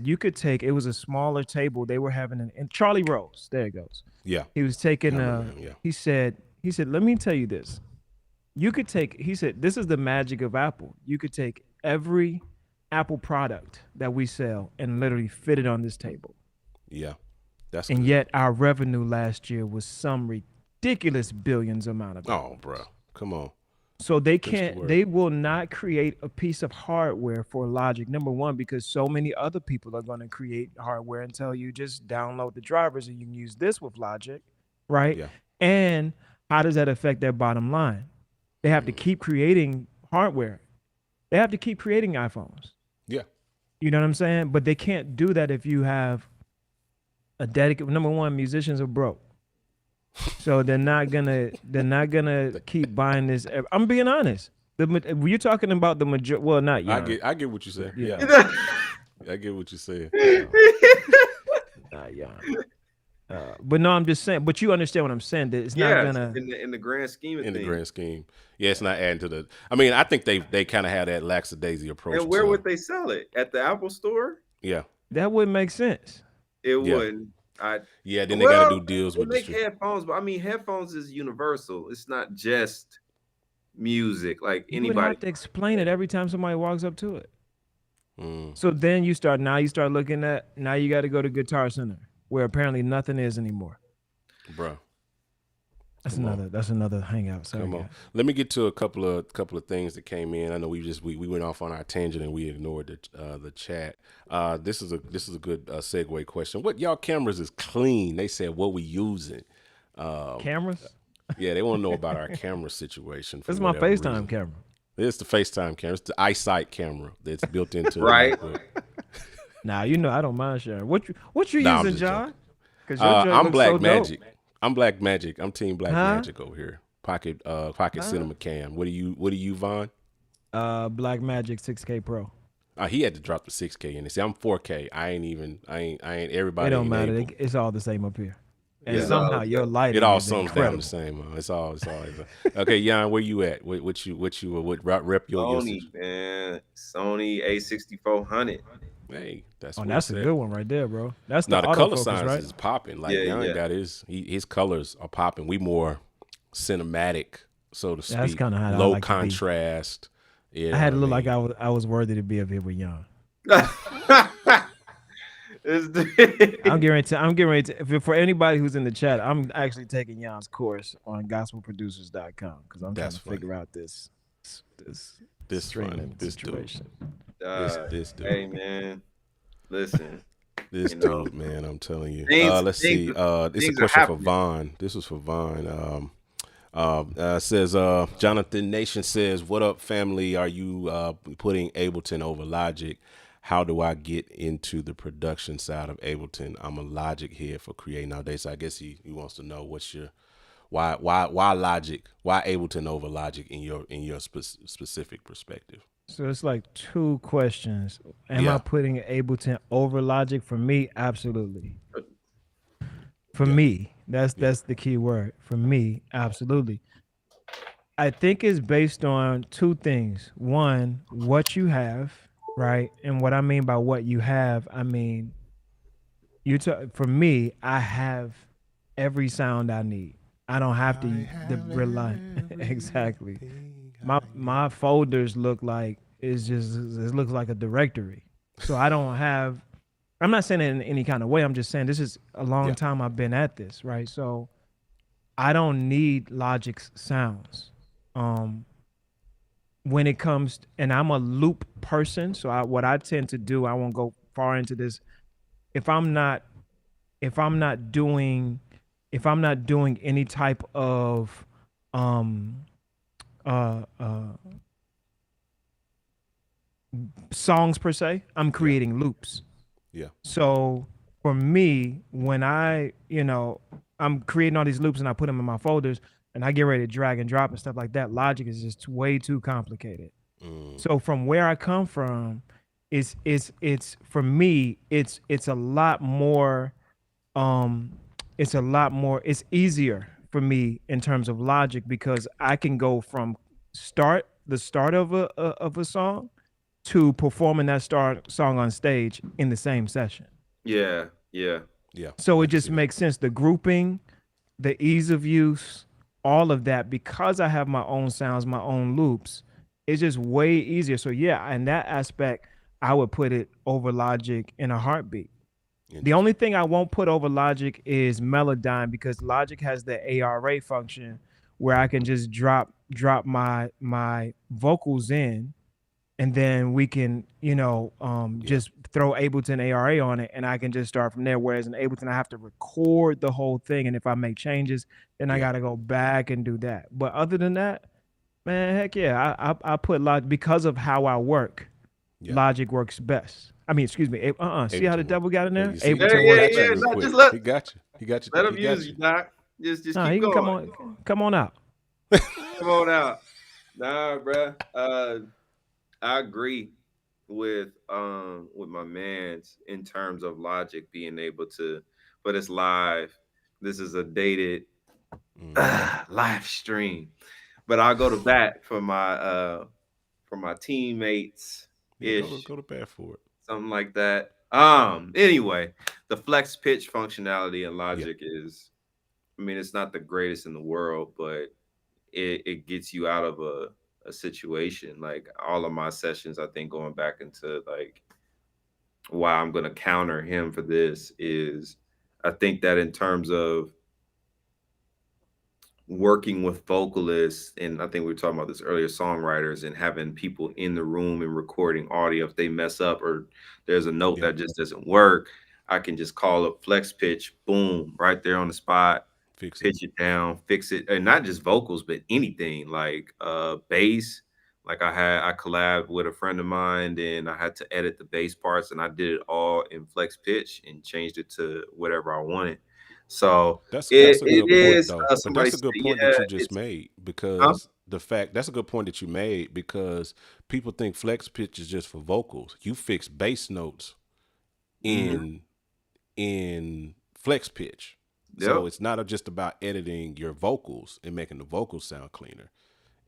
you could take, it was a smaller table. They were having and Charlie Rose, there it goes. Yeah. He was taking he said, let me tell you this. He said, this is the magic of Apple. You could take every Apple product that we sell and literally fit it on this table. Yeah. And good. Yet our revenue last year was some ridiculous billions amount of dollars. Oh, bro. Come on. So they will not create a piece of hardware for Logic. Number one, because so many other people are going to create hardware and tell you just download the drivers and you can use this with Logic, right? Yeah. And how does that affect their bottom line? They have to keep creating hardware. They have to keep creating iPhones. Yeah. You know what I'm saying? But they can't do that if you have a dedicated. Number one, musicians are broke. So they're not gonna keep buying this. I'm being honest. You're talking about the majority. Well, not you. I get what you say. Yeah. I get what you say. Not young. But no, I'm just saying. But you understand what I'm saying? That it's not gonna in the grand scheme of things. In the grand scheme, yeah, it's not adding to the. I mean, I think they kind of have that lackadaisy approach. And where would they sell it? At the Apple Store? Yeah, that wouldn't make sense. It wouldn't. Then they got to do deals with make headphones, but I mean, headphones is universal. It's not just music. Like you anybody would have to explain it every time somebody walks up to it. So then you start looking at. Now you got to go to Guitar Center, where apparently nothing is anymore. Bro. That's another hangout. Sorry, Come on. Let me get to a couple of things that came in. I know we went off on our tangent and we ignored the chat. This is a good segue question. What y'all cameras is clean? They said what we using. Cameras? Yeah, they want to know about our camera situation. This is my FaceTime camera. It's the FaceTime camera. It's the eyesight camera that's built into right. Now I don't mind sharing. What you using, John? I'm Blackmagic. I'm Blackmagic. I'm Team Blackmagic over here. Pocket Cinema Cam. What are you, Vaughn? Blackmagic 6K Pro. He had to drop the 6K in it. See, I'm 4K. I ain't everybody. It don't matter. It's all the same up here. And somehow your lighting. It all sums down the same. It's all. Okay, Jan, where you at? What rep your Sony, man. Sony A6400. Hey, that's a good one right there, bro. That's the color science right? is popping. Like Jan got his colors are popping. We more cinematic, so to speak. That's kind of low contrast. Yeah, I had to look like I was worthy to be up here with Jan. I'm getting ready to for anybody who's in the chat, I'm actually taking Jan's course on gospelproducers.com because I'm trying to figure out this streaming situation. This dude. Hey man, listen. This You know, dude, man, I'm telling you. things Let's things see. It's a things are question for happening. Vaughn. This was for Vaughn. Says Jonathan Nation says, "What up, family? Are you putting Ableton over Logic? How do I get into the production side of Ableton? I'm a Logic head for creating nowadays. So I guess he wants to know what's your why Logic, why Ableton over Logic in your specific perspective. So it's like two questions. Am I Yeah, putting Ableton over Logic? For me, absolutely. For yeah, me, that's yeah, that's the key word. For me, absolutely. I think it's based on two things. One, what you have, right? And what I mean by what you have, I mean for me, I have every sound I need. I don't have I to have rely exactly. everything My I my need. folders look like it looks like a directory. So I don't have. I'm not saying it in any kind of way. I'm just saying this is a long Yeah, time I've been at this, right? So I don't need Logic's sounds. Um, when it comes, and I'm a loop person, so what I tend to do, I won't go far into this. If I'm not, if I'm not doing, if I'm not doing any type of um uh uh songs per se, I'm yeah, creating loops. yeah, So for me, when I'm creating all these loops and I put them in my folders and I get ready to drag and drop and stuff like that, Logic is just way too complicated. mm, So from where I come from, it's for me, it's a lot more um it's a lot more it's easier for me in terms of Logic because I can go from start of a song to performing that start song on stage in the same session. Yeah, yeah, yeah. So I it can just see that. makes sense. The grouping, the ease of use, all of that, because I have my own sounds, my own loops, it's just way easier. So yeah, in that aspect, I would put it over Logic in a heartbeat. The only Interesting. thing I won't put over Logic is Melodyne because Logic has the ARA function where I can just drop my vocals in and then we can Yeah, just throw Ableton ARA on it and I can just start from there. Whereas in Ableton I have to record the whole thing, and if I make changes then I yeah, got to go back and do that. But other than that, man, heck yeah, I put Logic because of how I work. yeah. Logic works best. I mean, excuse me, see how the Ableton work. devil got in Yeah, there? you see, yeah, Ableton he yeah, works got yeah. you real best. No, just quick. let He got you. He got you. let them He use got you, you. Doc. Just No, keep he can going. come on out. Come on out. Nah, bruh. I agree with my man's in terms of Logic being able to, but it's live. This is a dated Hmm. live stream. But I'll go to bat for my teammates Yeah, ish, go to bat for it. something like that. Anyway, the flex pitch functionality in Yeah, Logic is, I mean, it's not the greatest in the world, but it gets you out of a situation. Like all of my sessions, I think going back into like why I'm gonna counter him for this is I think that in terms of working with vocalists, and I think we were talking about this earlier, songwriters and having people in the room and recording audio, if they mess up or there's a note yeah. that just doesn't work, I can just call up flex pitch, boom, right there on the spot, Fix it. pitch it down, fix it, and not just vocals but anything like bass. Like I collabed with a friend of mine and I had to edit the bass parts and I did it all in flex pitch and changed it to whatever I wanted. So That's a it good point is. though. But Somebody that's a said, good point "Yeah, that you just it's made huh? because the fact that's a good point that you made because people think flex pitch is just for vocals. You fix bass notes Mhm. in flex pitch. So Yep, it's not just about editing your vocals and making the vocals sound cleaner.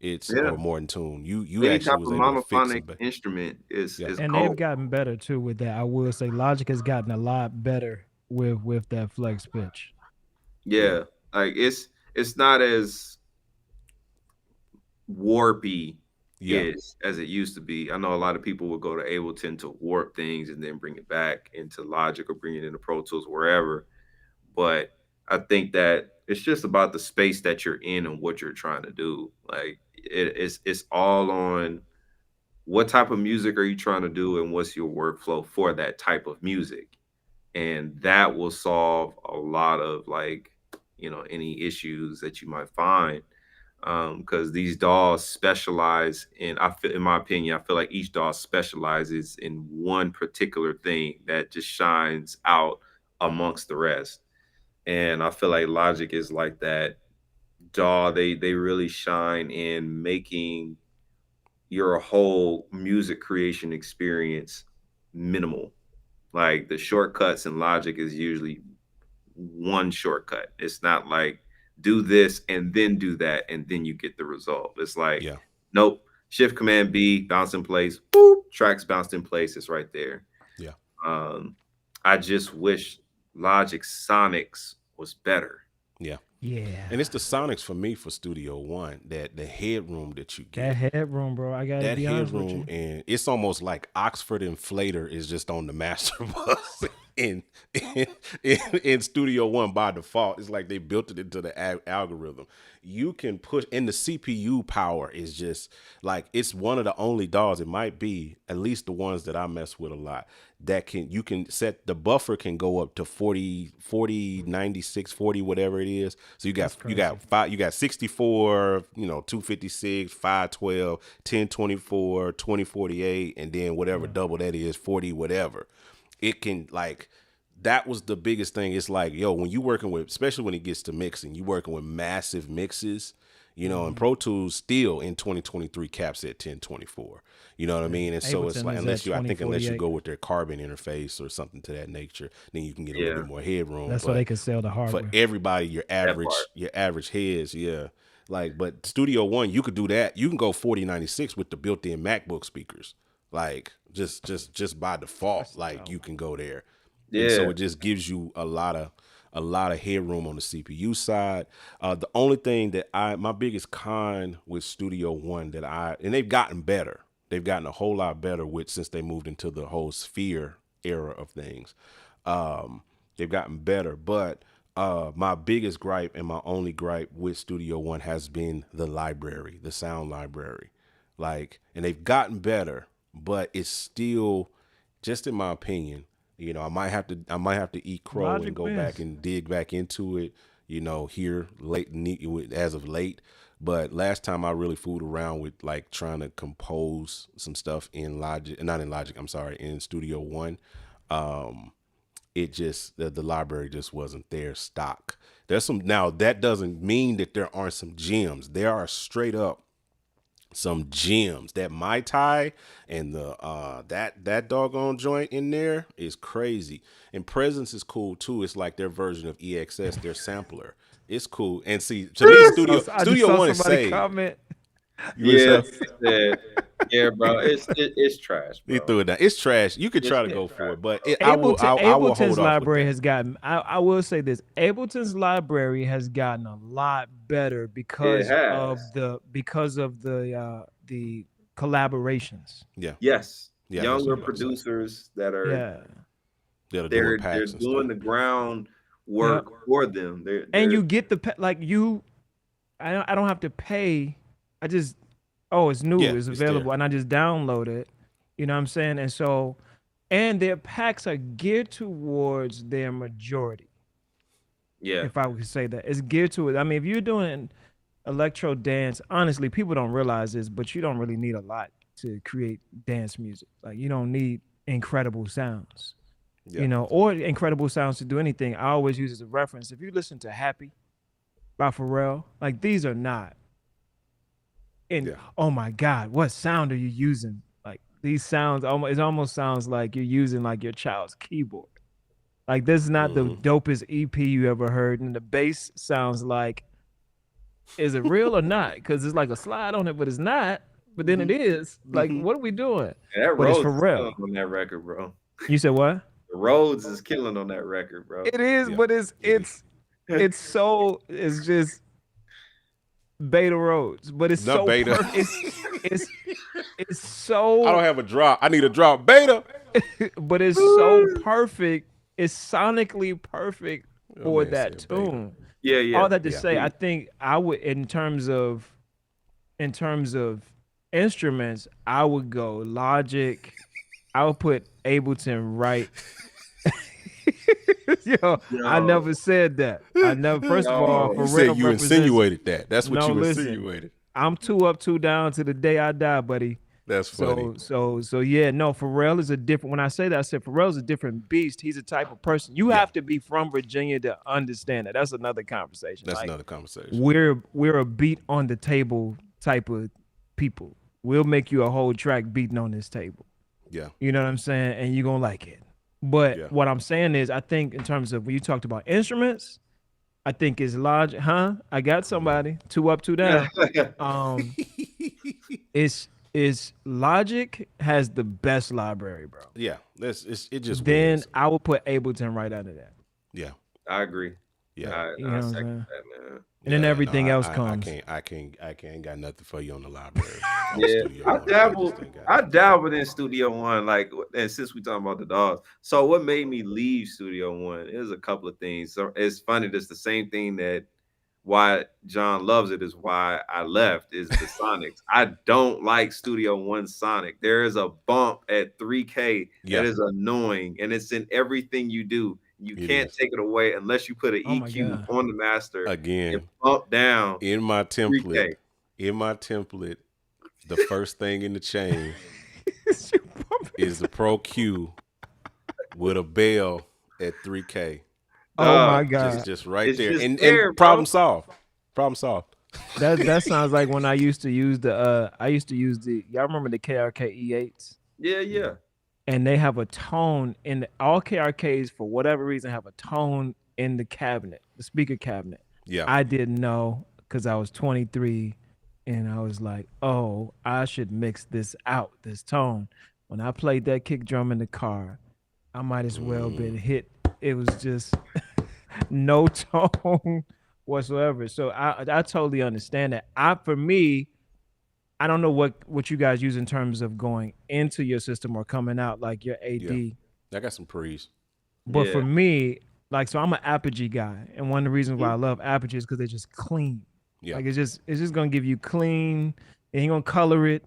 It's yeah. or more in tune. You Any actually type was of able to fix monophonic it. instrument Yeah. is And they've gold. gotten better too with that. I will say Logic has gotten a lot better with that flex pitch. Yeah. Yeah, like it's not as warpy Yeah. is as it used to be. I know a lot of people would go to Ableton to warp things and then bring it back into Logic or bring it into Pro Tools wherever. But I think that it's just about the space that you're in and what you're trying to do. Like it's all on what type of music are you trying to do and what's your workflow for that type of music. and that will solve a lot of like, any issues that you might find. Because these DAWs specialize in, I feel, in my opinion, I feel like each DAW specializes in one particular thing that just shines out amongst the rest. And I feel like Logic is like that DAW. They really shine in making your whole music creation experience minimal. Like the shortcuts in Logic is usually one shortcut. It's not like do this and then do that and then you get the result. It's like, Yeah. nope, Shift Command B, bounce in place, boop, tracks bounced in place. It's right there. Yeah. Um, I just wish Logic Sonics was better. Yeah. Yeah. And it's the Sonics for me for Studio One, that the headroom that you That get. headroom, bro. I gotta That be honest with headroom, you. and it's almost like Oxford Inflator is just on the master bus in, in Studio One by default. It's like they built it into the algorithm. You can push, and the CPU power is just like, it's one of the only DAWs. It might be at least the ones that I mess with a lot, that you can set the buffer can go up to 40, 96, 40, whatever it is. So you got 64, 256, 512, 1024, 2048, and then whatever double that is, 40, whatever. It can, like, that was the biggest thing. It's like, yo, when you working with, especially when it gets to mixing, you working with massive mixes, and Pro Tools still in 2023 caps at 1024. You know what I mean? And so it's Ableton like, is at unless you 2048. go with their carbon interface or something to that nature, then you can get a little Yeah, bit more headroom. That's why But they can sell the for hardware. everybody, that part. your average heads, yeah. Like, but Studio One, you could do that. You can go 4096 with the built-in MacBook speakers. Like, just by default, like, you can go there. And so Yeah. it just gives you a lot of headroom on the CPU side. The only thing that my biggest con with Studio One and they've gotten better. They've gotten a whole lot better since they moved into the whole Sphere era of things. They've gotten better, but my biggest gripe and my only gripe with Studio One has been the library, the sound library. Like, and they've gotten better, but it's still, just in my opinion, I might have to eat crow and Logic go back wins. and dig back into it, here as of late. But last time I really fooled around with, like, trying to compose some stuff in Logic, not in Logic, I'm sorry, in Studio One. It just, the library just wasn't there stock. There's some, now that doesn't mean that there aren't some gems. There are straight up some gems. That Mai Tai and the that doggone joint in there is crazy. And Presence is cool too. It's like their version of EXS, their sampler. It's cool. And see, to me, I just Studio saw One is somebody saved. comment. You Yeah, what they said, yeah, bro. It's trash, He bro. threw it down. It's trash. You could It's try to it's go trash, for it, but bro. I will hold Ableton's off with library that. has gotten. I will say this: Ableton's library has gotten a lot better It because has. of the collaborations. Yeah, Yes, yeah, that's what younger I'm about to say. producers that are Yeah. They're doing they're packs and doing stuff. the ground Yep. work for them. And They're you get like you. I don't have to pay. I just it's new, Yeah, it's it's there. available, and I just download it. You know what I'm saying? And so, and their packs are geared towards their majority. yeah, If I would say that, it's geared to it. I mean, if you're doing electro dance, honestly, people don't realize this, but you don't really need a lot to create dance music. Like, you don't need incredible sounds, Yeah, or incredible sounds to do anything. I always use as a reference. If you listen to Happy by Pharrell, like, these are not. And yeah. oh my God, what sound are you using? Like, these sounds, it almost sounds like you're using like your child's keyboard. Like, this is not the dopest EP you ever heard, and the bass sounds like, is it real or not? Because it's like a slide on it, but it's not. But then it is. Like, what are we doing? And that But it's Rhodes is killing Pharrell. on that record, bro. You said what? The Rhodes is killing on that record, bro. It is, Yeah. but it's just Beta Rhodes, but it's Not so Beta. perfect. It's so. I don't have a drop. I need a drop. Beta. But it's so perfect. It's sonically perfect for man that said beta. tune. Yeah. All that to Yeah. say, I think I would, in terms of instruments, I would go Logic. I would put Ableton right. Yo, I Yo, never said that. I never. First of all, yo. You said Pharrell you represents. insinuated that. That's what No, you listen. insinuated. I'm 2 up, 2 down to the day I die, buddy. That's funny. So yeah, no, Pharrell is a different. When I say that, I said Pharrell's a different beast. He's a type of person you Yeah, have to be from Virginia to understand that. That's another conversation. that's Like another conversation. we're a beat on the table type of people. We'll make you a whole track beating on this table. Yeah, You know what I'm saying? And you're gonna like it. But yeah. what I'm saying is, I think in terms of when you talked about instruments, I think it's logic. Huh? I got somebody 2 up, 2 down. Um, it's Logic has the best library, bro. Yeah, it just Then wins. I would put Ableton right under that. Yeah, I agree. yeah, You I know what I'm second saying? that, man. And then yeah. No, everything else I comes. can't got nothing for you on the library on Yeah, Studio I One. dabbled. just ain't got I nothing. dabbled in Studio One, like, and since we talking about the dogs, so what made me leave Studio One? It was a couple of things. So it's funny. That's the same thing that why John loves it is why I left is the Sonics. I don't like Studio One Sonic. There is a bump at 3K that Yeah, is annoying, and it's in everything you do. You it can't is. take it away unless you put an Oh my EQ god. on the master and Again, bump down in my template, 3K. the first thing in the chain is the Pro Q with a bell at 3K. Oh Dog, my Just god. just right it's there. just And there, problem bro. solved. Problem solved. That sounds like when I used to use the y'all remember the KRK E8s? Yeah, Yeah. yeah. And they have a tone in all KRKs for whatever reason have a tone in the cabinet, the speaker cabinet. Yeah. I didn't know because I was 23 and I was like, oh, I should mix this out, this tone. When I played that kick drum in the car, I might as well been hit. It was just no tone whatsoever. So I totally understand that. For me, I don't know what you guys use in terms of going into your system or coming out like your AD. Yeah. I got some pre's. But Yeah. for me, like, so I'm an Apogee guy, and one of the reasons why I Mhm. love Apogee is because they're just clean. Yeah. Like it's just gonna give you clean. It ain't gonna color it.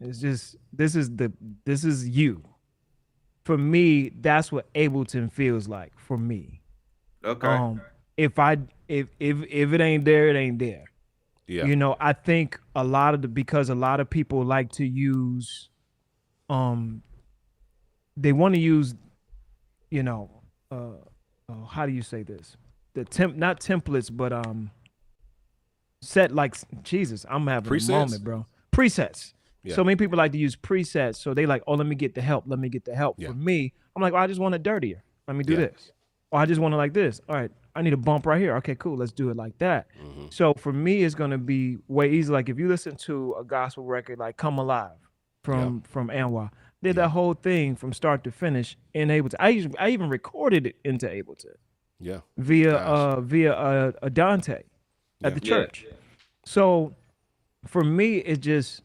It's just this is you. For me, that's what Ableton feels like for me. Okay. If I if it ain't there, it ain't there. Yeah. You know, I think because a lot of people like to use they want to use, you know, how do you say this? Not templates, but set like Jesus, I'm having Presets? a moment, bro. Presets. Yeah. So many people like to use presets, so they like, oh, let me get the help. Let me get the help. Yeah. For me, I'm like, well, I just want it dirtier. Let me do Yeah. this. Or I just want it like this. All right, I need a bump right here. Okay, cool. Let's do it like that. Mhm. So for me, it's gonna be way easy. Like if you listen to a gospel record like "Come Alive" from Anwar, did that whole thing from start to finish in Ableton. I even recorded it into Ableton Yeah. via a Dante Yeah. at the Yeah. church. So for me, it just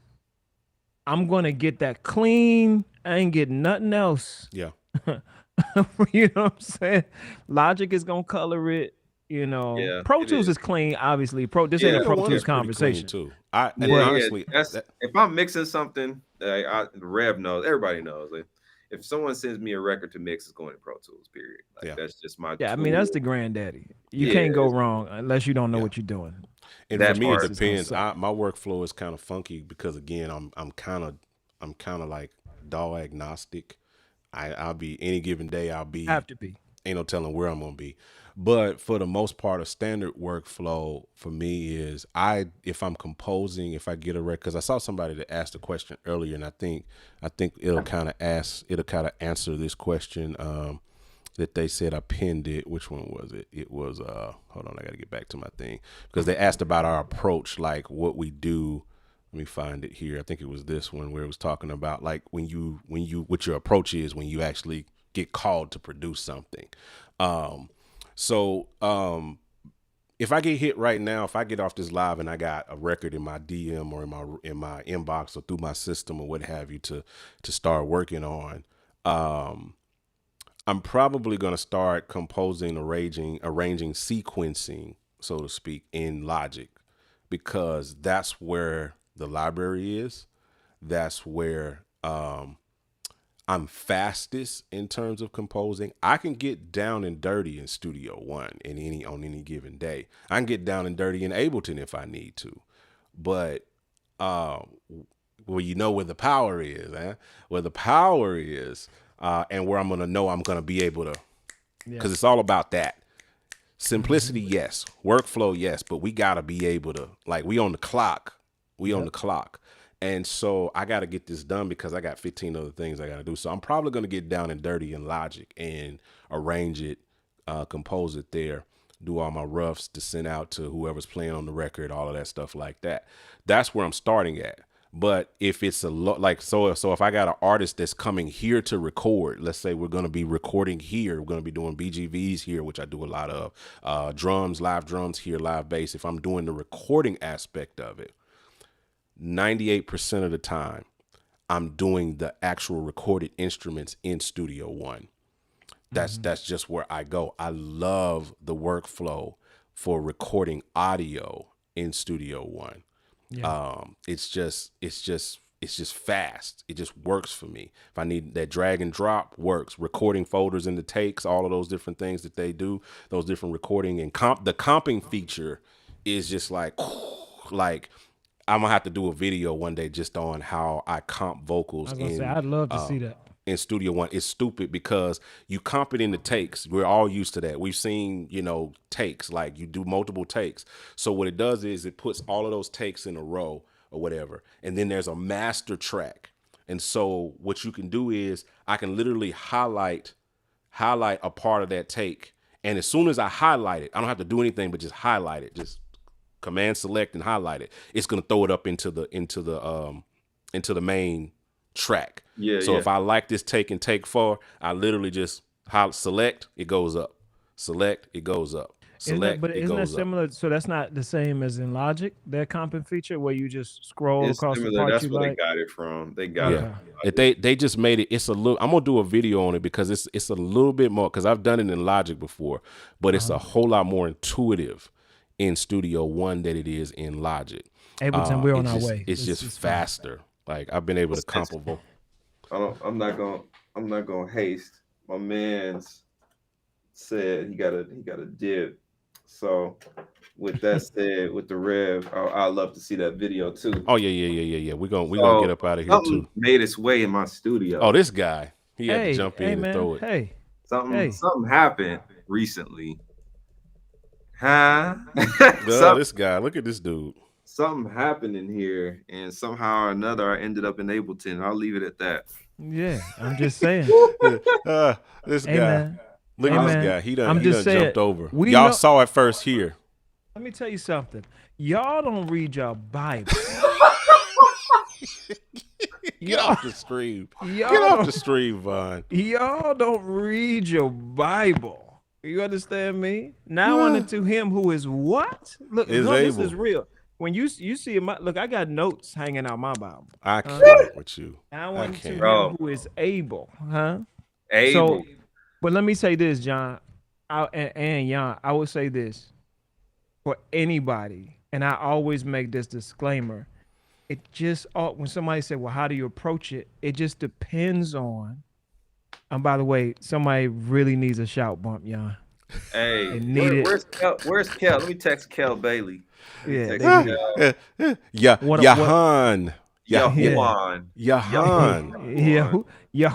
I'm gonna get that clean. I ain't getting nothing else. Yeah. You know what I'm saying? Logic is gonna color it. You know, Yeah, Pro it Tools is. is clean. Obviously, this Yeah. ain't a Studio Pro One Tools is pretty clean, conversation. too. Yeah, And yeah. honestly, That's if I'm mixing something, the Rev knows, everybody knows. Like, if someone sends me a record to mix, it's going to Pro Tools. Period. Like Yeah. that's just my Yeah, I tool. mean that's the granddaddy. You Yeah, can't go it's- wong unless you don't know Yeah. what you're doing. and that for me, it part. It's gonna depends. suck. My workflow is kind of funky because again, I'm kind of like DAW agnostic. I'll be any given day. I'll be Have to be. ain't no telling where I'm gonna be. But for the most part, a standard workflow for me is if I'm composing, if I get a record, because I saw somebody that asked a question earlier, and I think it'll kind of answer this question that they said. I pinned it. Which one was it? It was hold on, I got to get back to my thing because they asked about our approach, like what we do. Let me find it here. I think it was this one where it was talking about like what your approach is when you actually get called to produce something. So if I get hit right now, if I get off this live and I got a record in my DM or in my inbox or through my system or what have you to start working on, I'm probably going to start composing, arranging, sequencing, so to speak, in Logic, because that's where the library is. That's where I'm fastest in terms of composing. I can get down and dirty in Studio One on any given day. I can get down and dirty in Ableton if I need to. But uh, well, you know where the power is, where the power is, and where I'm gonna know I'm gonna be able to, because it's all about that. Simplicity, yes. Workflow, yes. But we gotta be able to, like, we on the clock. We on the clock. And so I got to get this done because I got 15 other things I got to do. So I'm probably going to get down and dirty in Logic and arrange it, compose it there, do all my roughs to send out to whoever's playing on the record, all of that stuff like that. That's where I'm starting at. But if it's so if I got an artist that's coming here to record, let's say we're going to be recording here, we're going to be doing BGVs here, which I do a lot of, drums, live drums here, live bass. If I'm doing the recording aspect of it, 98% of the time, I'm doing the actual recorded instruments in Studio One. That's just where I go. I love the workflow for recording audio in Studio One. Yeah. It's just fast. It just works for me. If I need that drag and drop, works. Recording folders in the takes, all of those different things that they do, those different recording and the comping feature is just like I'm gonna have to do a video one day just on how I comp vocals I'd love to see that. In Studio One. It's stupid because you comp it in the takes. We're all used to that. We've seen, takes, like you do multiple takes. So what it does is it puts all of those takes in a row or whatever. And then there's a master track. And so what you can do is I can literally highlight a part of that take. And as soon as I highlight it, I don't have to do anything but just highlight it. Just Command select and highlight it. It's gonna throw it up into the main track. So if I like this take and take 4, I literally just select, it goes up. Select, it goes up. Select, isn't that similar? So that's not the same as in Logic, their comping feature where you just scroll across the part That's you where like. they got it from. They got it. They just made it. It's a little. I'm gonna do a video on it because it's a little bit more, because I've done it in Logic before, but it's a whole lot more intuitive in Studio One than it is in Logic. Ableton, we're on our way. It's just faster. Like I've been able to comparable. I'm not gonna haste. My man's said he got a dip. So with that said, with the rev, I'd love to see that video too. Oh yeah. We're gonna get up out of here too. Made its way in my studio. Oh, this guy. He had to jump in and throw it. Something happened recently. Huh? This guy, look at this dude. Something happened in here, and somehow or another, I ended up in Ableton. I'll leave it at that. Yeah, I'm just saying. This guy. Man. Look at this guy. He done jumped over. Y'all know, saw it first here. Let me tell you something. Y'all don't read your Bible. Get off the stream. Get off the stream, Vaughn. Y'all don't read your Bible. You understand me? Now unto him who is what? Look, this is real. When you see him, look, I got notes hanging out my Bible. I can't with you. Now unto him who is able, Able. So, but let me say this, John, and Jan, I would say this for anybody, and I always make this disclaimer. It just when somebody say, "Well, how do you approach it?" It just depends on. And by the way, somebody really needs a shout bump, Jan. Hey, where's Kel? Let me text Kel Bailey. Yahan.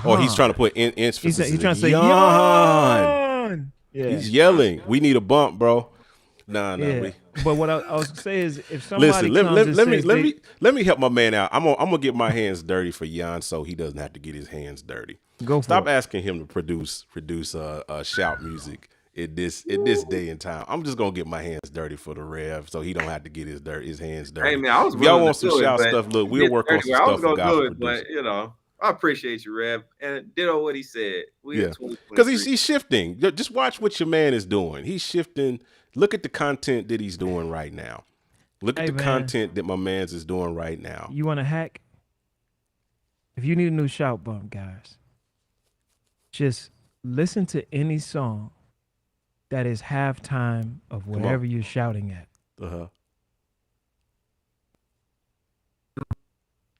Oh, he's trying to put emphasis. He's trying to say Yahan. Yeah. He's yelling. We need a bump, bro. Nah. But what I was saying is, if somebody let me help my man out. I'm gonna get my hands dirty for Jan so he doesn't have to get his hands dirty. Stop asking him to produce shout music in this day and time. I'm just gonna get my hands dirty for the Rev so he don't have to get his hands dirty. Hey man, if y'all want some shout stuff, look, we'll work on some stuff for gospel producers. But I appreciate you, Rev, and ditto what he said. Because he's shifting. Just watch what your man is doing. He's shifting. Look at the content that he's doing right now. Look at the content that my man's is doing right now. You want to hack? If you need a new shout bump, guys, just listen to any song that is halftime of whatever you're shouting at.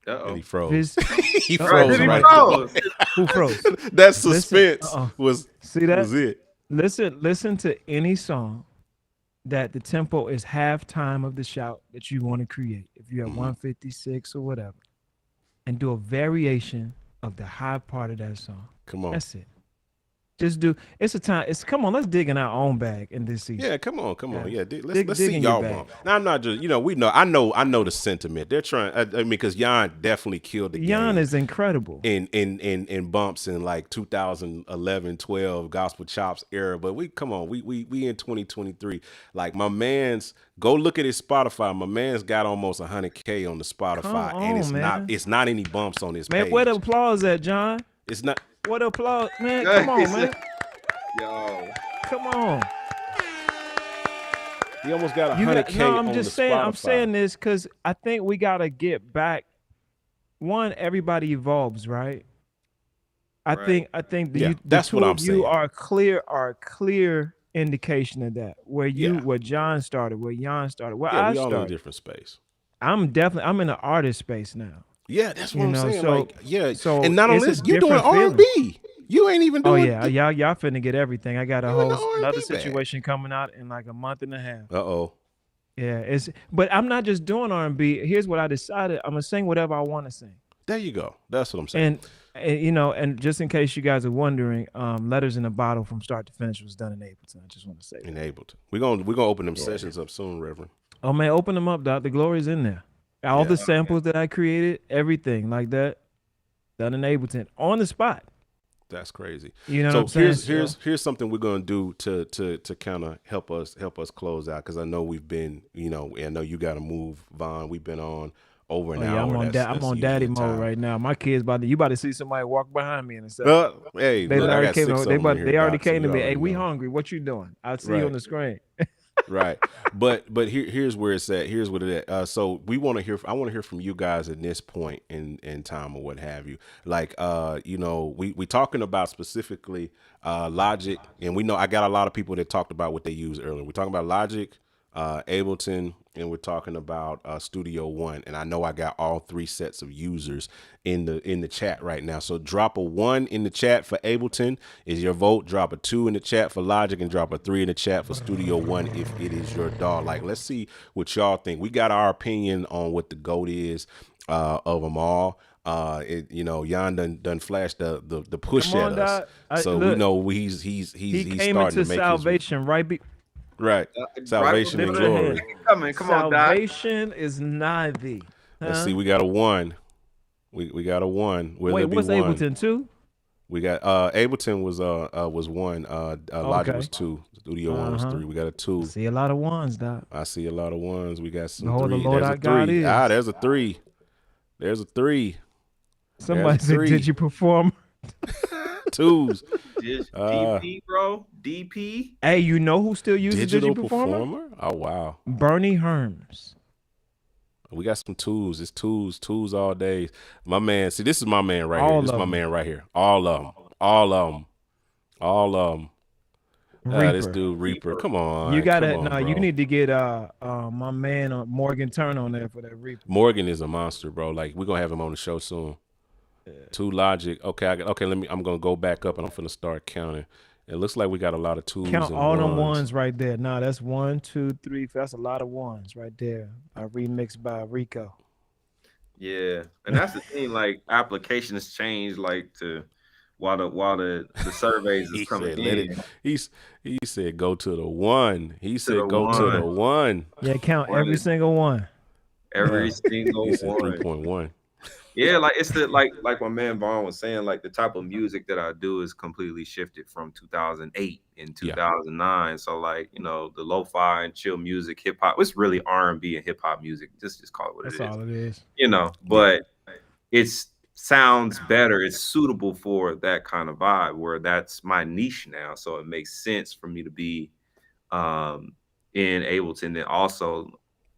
And he Uh-oh. froze. Vis- He Right, froze did he right froze? there. who froze? That Listen, suspense see that? was it. Listen to any song that the tempo is half time of the shout that you want to create. If you're at Mhm. 156 or whatever, and do a variation of the high part of that song. Come on. That's it. Just do. It's a time. It's come on. Let's dig in our own bag in this season. Yeah, come on. Yeah, let's Dig see in your y'all bag. bump. Now I'm not just we know I know the sentiment. They're trying. I mean, because Jan definitely killed the Jan game is incredible. in bumps in like 2011, 12 gospel chops era. But we in 2023. Like my man's go look at his Spotify. My man's got almost 100K on the Spotify, Come and on, it's not any bumps on his Man, page. where the applause at, John? It's not. What applause, man? Come on, man. Yo. Come on. He almost got You 100K got, no, I'm on just the saying. Spotify. I'm saying this because I think we gotta get back. One, everybody evolves, right? I Right. think the, Yeah, the that's two what of I'm you saying. are clear indication of that. Where John started, where Jan started, where Yeah, I we all in a started. different space. I'm in the artist space now. Yeah, that's what You I'm know, saying. so- Like, yeah, so and not only it's a this, you doing different feeling. R&B. You ain't even Oh doing. yeah, y'all finna get everything. I got a You in the whole R&B another bag. situation coming out in like a month and a half. Uh-oh. Yeah, but I'm not just doing R&B. Here's what I decided. I'm gonna sing whatever I want to sing. There you go. That's what I'm saying. And and just in case you guys are wondering, Letters in a Bottle from start to finish was done in Ableton. I just want to say that. In Ableton. We're gonna open them sessions up soon, Reverend. Oh man, open them up, Doc. The glory's in there. All Yeah. the samples that I created, everything like that, done in Ableton on the spot. That's crazy. You know So what I'm saying? here's something we're gonna do to kind of help us close out, because I know we've been, I know you got to move, Vaughn. We've been on over an hour. I'm on That's I'm on daddy usually mode time. right now. My kids you about to see somebody walk behind me in a second. Hey, They look, I already got came. 6 of They them in here, already Doc, so came to you me. Hey, already we know. hungry. What you doing? I see Right. you on the screen. Right, but here's where it's at. Here's what it at. So I want to hear from you guys at this point in time or what have you. Like, we talking about specifically Logic, and we know I got a lot of people that talked about what they use earlier. We're talking about Logic, Ableton, and we're talking about Studio One. And I know I got all 3 sets of users in the chat right now. So drop a 1 in the chat for Ableton is your vote. Drop a 2 in the chat for Logic, and drop a 3 in the chat for Studio One if it is your DAW. Like, let's see what y'all think. We got our opinion on what the GOAT is of them all. Jan done flashed the push Come on, at us, Doc. so Look, we know he's he came starting into to make salvation right. right salvation and Lift your glory. hand. Come on, Doc. Salvation is nigh thee. Let's Huh? see, we got a 1. We got a 1. Will Wait, there be what's 1? Ableton 2? We got Ableton was 1. Logic Okay. was 2. Studio One was 3. We got a 2. See a lot of ones, Doc. I see a lot of 1s. We got some Behold, the 3. Lord There's our a God 3. is. There's a 3. There's a 3. Somebody said, 3. "Did you perform?" 2s. Just DP, bro. DP. Hey, you know who still uses Digital Digiperformer? performer. Oh wow. Bernie Herms. We got some 2s. It's 2s all day. My man. See, this is my man right All here. This is of my them. man right here. All of them. All of them. All of them. This Reaper. dude Reaper. Come on. You gotta come on, you bro. need to get my man Morgan Turn on there for that Reaper. Morgan is a monster, bro. Like, we're gonna have him on the show soon. 2 Logic. Okay, I'm gonna go back up and I'm gonna start counting. It looks like we got a lot of 2s. Count and all them 1s. ones right there. Nah, that's 1, 2, 3. That's a lot of ones right there. Remixed by Rico. Yeah, and that's the thing. Like, applications change, like, to while the surveys He is coming said, "Let in. it." He said, "Go to the 1." He said, the "Go to the 1." Yeah, count One every is- single one. Every single He said one. 3.1. Yeah, like, it's the like my man Vaughn was saying, like, the type of music that I do is completely shifted from 2008 and 2009. So, like, the lo-fi and chill music, hip hop, it's really R&B and hip hop music. Just call it what That's it is. all it is. But it sounds better. It's suitable for that kind of vibe, where that's my niche now. So it makes sense for me to be in Ableton. And also,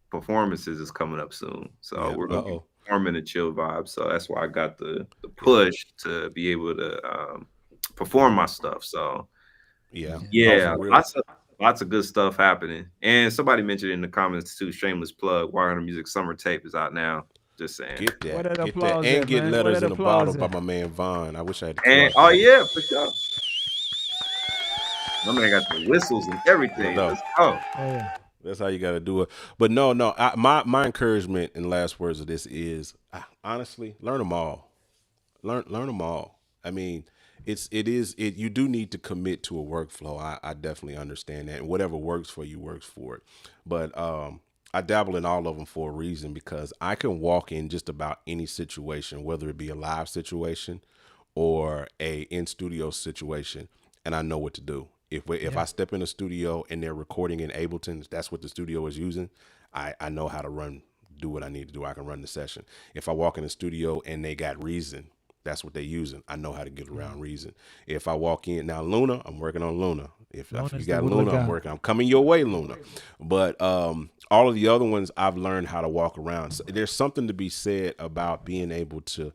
performances is coming up soon. So we're going to be performing a chill vibe. So that's why I got the push to be able to perform my stuff. So yeah, lots of good stuff happening. And somebody mentioned in the comments too, shameless plug, 100 Music Summer Tape is out now. Just saying. Where that Get that, applause and at, get man? Where letters that in a bottle applause by at? my man Vaughn. I wish I had the And QR oh code. yeah, for sure. My man got the whistles and I everything. know. Let's go. Oh yeah. That's how you got to do it. But no, my encouragement and last words of this is honestly learn them all. Learn them all. I mean, you do need to commit to a workflow. I definitely understand that, and whatever works for you works for it. But I dabble in all of them for a reason because I can walk in just about any situation, whether it be a live situation or a in studio situation, and I know what to do. If I step in a studio and they're recording in Ableton, that's what the studio is using. I know how to do what I need to do. I can run the session. If I walk in the studio and they got Reason, that's what they're using. I know how to get around Reason. If I walk in now, Luna, I'm working on Luna. If you got Luna, I'm coming your way, Luna. But all of the other ones, I've learned how to walk around. So there's something to be said about being able to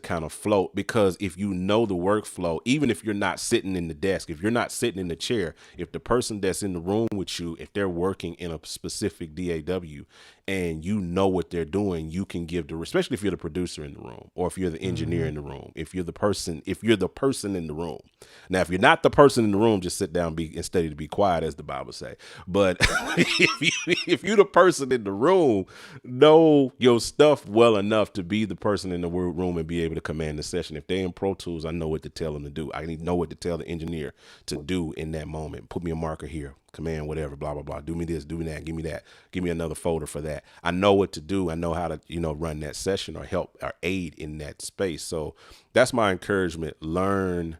kind of float, because if you know the workflow, even if you're not sitting in the desk, if you're not sitting in the chair, if the person that's in the room with you, if they're working in a specific DAW and you know what they're doing, you can give especially if you're the producer in the room, or if you're the engineer in the room, if you're the person in the room. Now, if you're not the person in the room, just sit down and study to be quiet, as the Bible say. But if you're the person in the room, know your stuff well enough to be the person in the room and be able to command the session. If they're in Pro Tools, I know what to tell them to do. I need to know what to tell the engineer to do in that moment. Put me a marker here, command whatever, blah, blah, blah. Do me this, do me that, give me another folder for that. I know what to do. I know how to, run that session or help or aid in that space. So that's my encouragement. Learn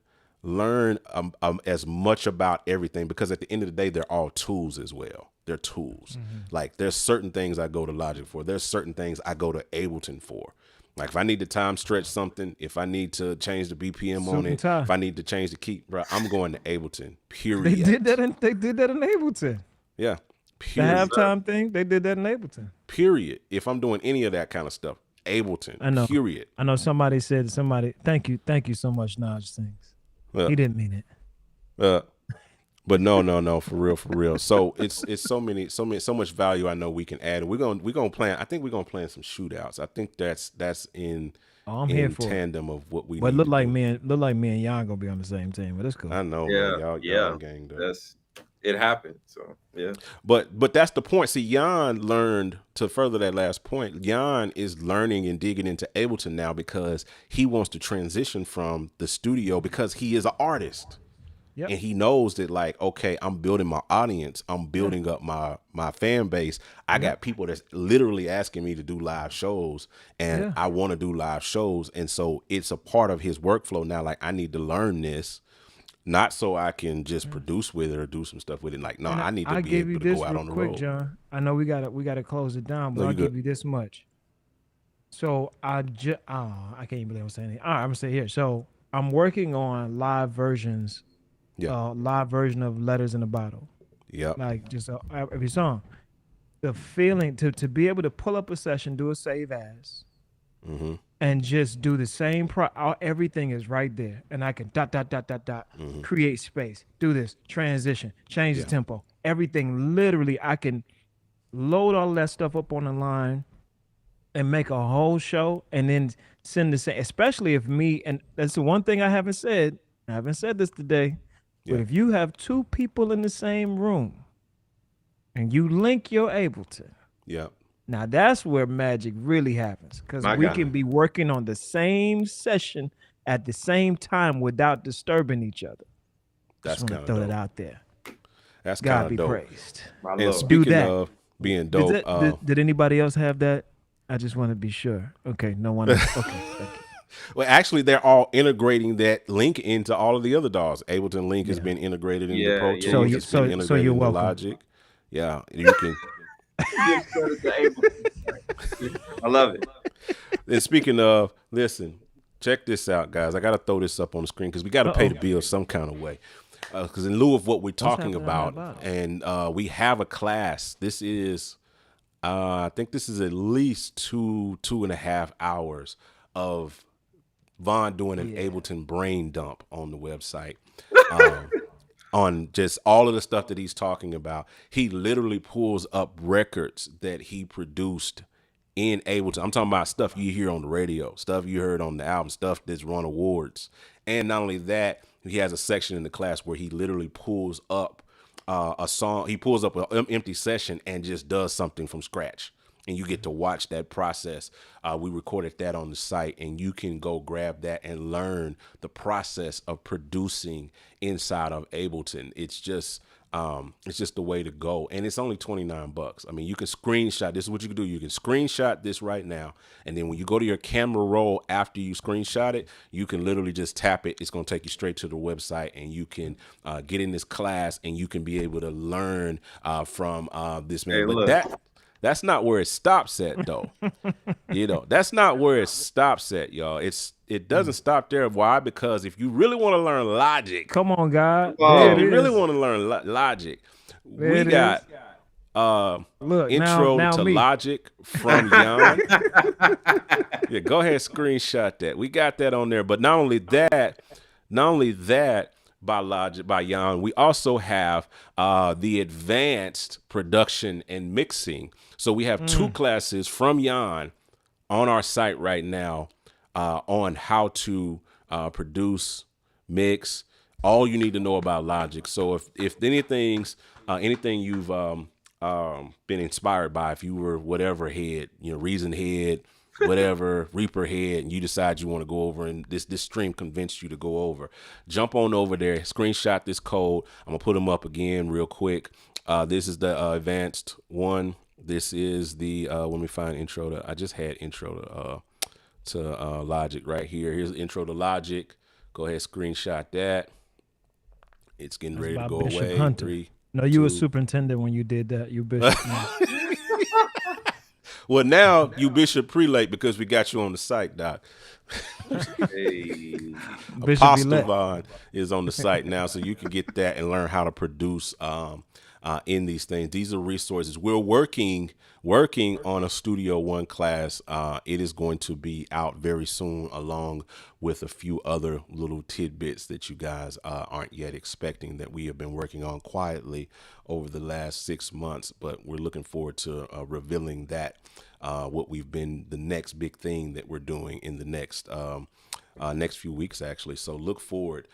as much about everything, because at the end of the day, they're all tools as well. They're tools. Like, there's certain things I go to Logic for. There's certain things I go to Ableton for. Like, if I need to time stretch something, if I need to change the BPM on it, if I need to change the key, bro, I'm going to Ableton. Period. They did that in Ableton. Yeah. The Period. halftime thing, they did that in Ableton. Period. If I'm doing any of that kind of stuff, Ableton. I know. Period. I know somebody said thank you so much, Naj Things. He didn't mean it. But no, for real. So it's so much value I know we can add. And we're gonna plan. I think we're gonna plan some shootouts. I think that's in here for tandem of what we. But need look to like do. me and Y'all gonna be on the same team. But it's cool. I know, Yeah, man. Y'all ganged up. It happened. So yeah. But that's the point. See, Jan learned, to further that last point, Jan is learning and digging into Ableton now because he wants to transition from the studio, because he is an artist. Yep. And he knows that, like, okay, I'm building my audience. I'm building up my fan base. I got people that's literally asking me to do live shows, and I want to do live shows. And so it's a part of his workflow now. Like, I need to learn this, not so I can just produce with it or do some stuff with it. Like, no, I need to be able to go out on the road. John. I know we gotta close it down, but I'll give you this much. So I can't even believe I'm saying it. All right, I'm gonna say here. So I'm working on live versions. Live version of Letters in a Bottle. Yeah. Like, just every song. The feeling to be able to pull up a session, do a save as, and just do the same everything is right there. And I can ... create space, do this, transition, change the tempo. Everything, literally, I can load all that stuff up on the line and make a whole show and then send the same, especially if me, and that's the one thing I haven't said this today. But if you have two people in the same room and you link your Ableton, now that's where magic really happens, because we can be working on the same session at the same time without disturbing each other. That's kind of throw dope. that out there. That's God kind be of dope. praised. And speaking of being dope, did anybody else have that? I just want to be sure. Okay, no one else. Okay, thank you. Well, actually, they're all integrating that link into all of the other DAWs. Ableton Link has been integrated into Pro Tools. It's been integrated into Logic. Yeah, you can. I love it. And speaking of, listen, check this out, guys. I got to throw this up on the screen because we got to pay the bills some kind of way. Because in lieu of what we're talking about, and we have a class. This is, I think this is at least 2.5 hours of Vaughn doing an Ableton brain dump on the website on just all of the stuff that he's talking about. He literally pulls up records that he produced in Ableton. I'm talking about stuff you hear on the radio, stuff you heard on the album, stuff that's won awards. And not only that, he has a section in the class where he literally pulls up a song. He pulls up an empty session and just does something from scratch. And you get to watch that process. We recorded that on the site, and you can go grab that and learn the process of producing inside of Ableton. It's just the way to go, and it's only $29. I mean, you can screenshot. This is what you can do. You can screenshot this right now, and then when you go to your camera roll after you screenshot it, you can literally just tap it. It's gonna take you straight to the website, and you can get in this class, and you can be able to learn from this man. Hey, But look. that's not where it stops at, though. That's not where it stops at, y'all. It doesn't stop there. Why? Because if you really want to learn Logic, Come on, God. Come There on. it if you really is. want to learn Logic, There we it got Look, intro now to me. Logic from Jan. Yeah, go ahead, screenshot that. We got that on there. But not only that, by Logic by Jan, we also have the advanced production and mixing. So we have two classes from Jan on our site right now on how to produce, mix, all you need to know about Logic. So if anything you've been inspired by, if you were whatever head, Reason head, whatever, Reaper head, and you decide you want to go over and this stream convinced you to go over, jump on over there, screenshot this code. I'm gonna put them up again real quick. This is the advanced one. This is the let me find intro to, I just had intro to Logic right here. Here's the intro to Logic. Go ahead, screenshot that. It's getting ready to by go Bishop away. Hunter. 3, No, you were 2. superintendent when you did that. You bishop. Well, now you Bishop Prelate because we got you on the site, Doc. Hey. Bishop Apostle elect. Vaughn is on the site now, so you can get that and learn how to produce in these things. These are resources. We're working on a Studio One class. It is going to be out very soon, along with a few other little tidbits that you guys aren't yet expecting, that we have been working on quietly over the last 6 months. But we're looking forward to revealing that what we've been, the next big thing that we're doing in the next few weeks, actually. So look forward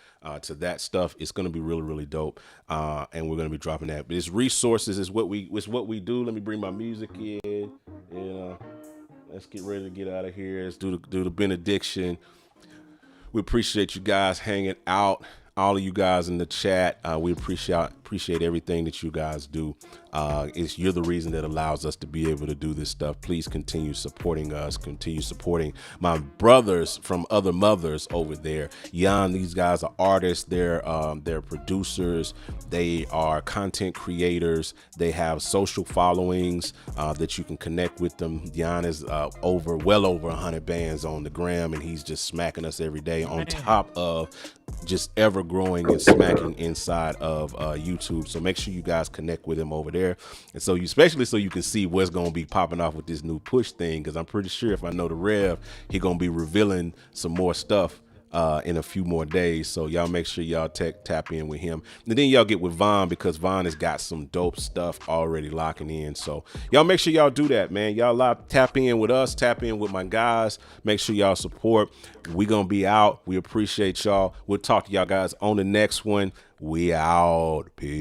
to that stuff. It's going to be really, really dope, and we're going to be dropping that. But it's resources is what we do. Let me bring my music in. Let's get ready to get out of here. Let's do the benediction. We appreciate you guys hanging out. All of you guys in the chat, we appreciate everything that you guys do. You're the reason that allows us to be able to do this stuff. Please continue supporting us. Continue supporting my brothers from other mothers over there. Jan, these guys are artists. They're producers. They are content creators. They have social followings that you can connect with them. Jan is well over 100 bands on the gram, and he's just smacking us every day on top of just ever growing and smacking inside of YouTube. So make sure you guys connect with him over there, and so especially so you can see what's going to be popping off with this new push thing, because I'm pretty sure if I know the Rev, he gonna be revealing some more stuff in a few more days. So y'all make sure y'all tap in with him, and then y'all get with Vaughn, because Vaughn has got some dope stuff already locking in. So y'all make sure y'all do that, man. Y'all tap in with us, tap in with my guys. Make sure y'all support. We gonna be out. We appreciate y'all. We'll talk to y'all guys on the next one. We out. Peace.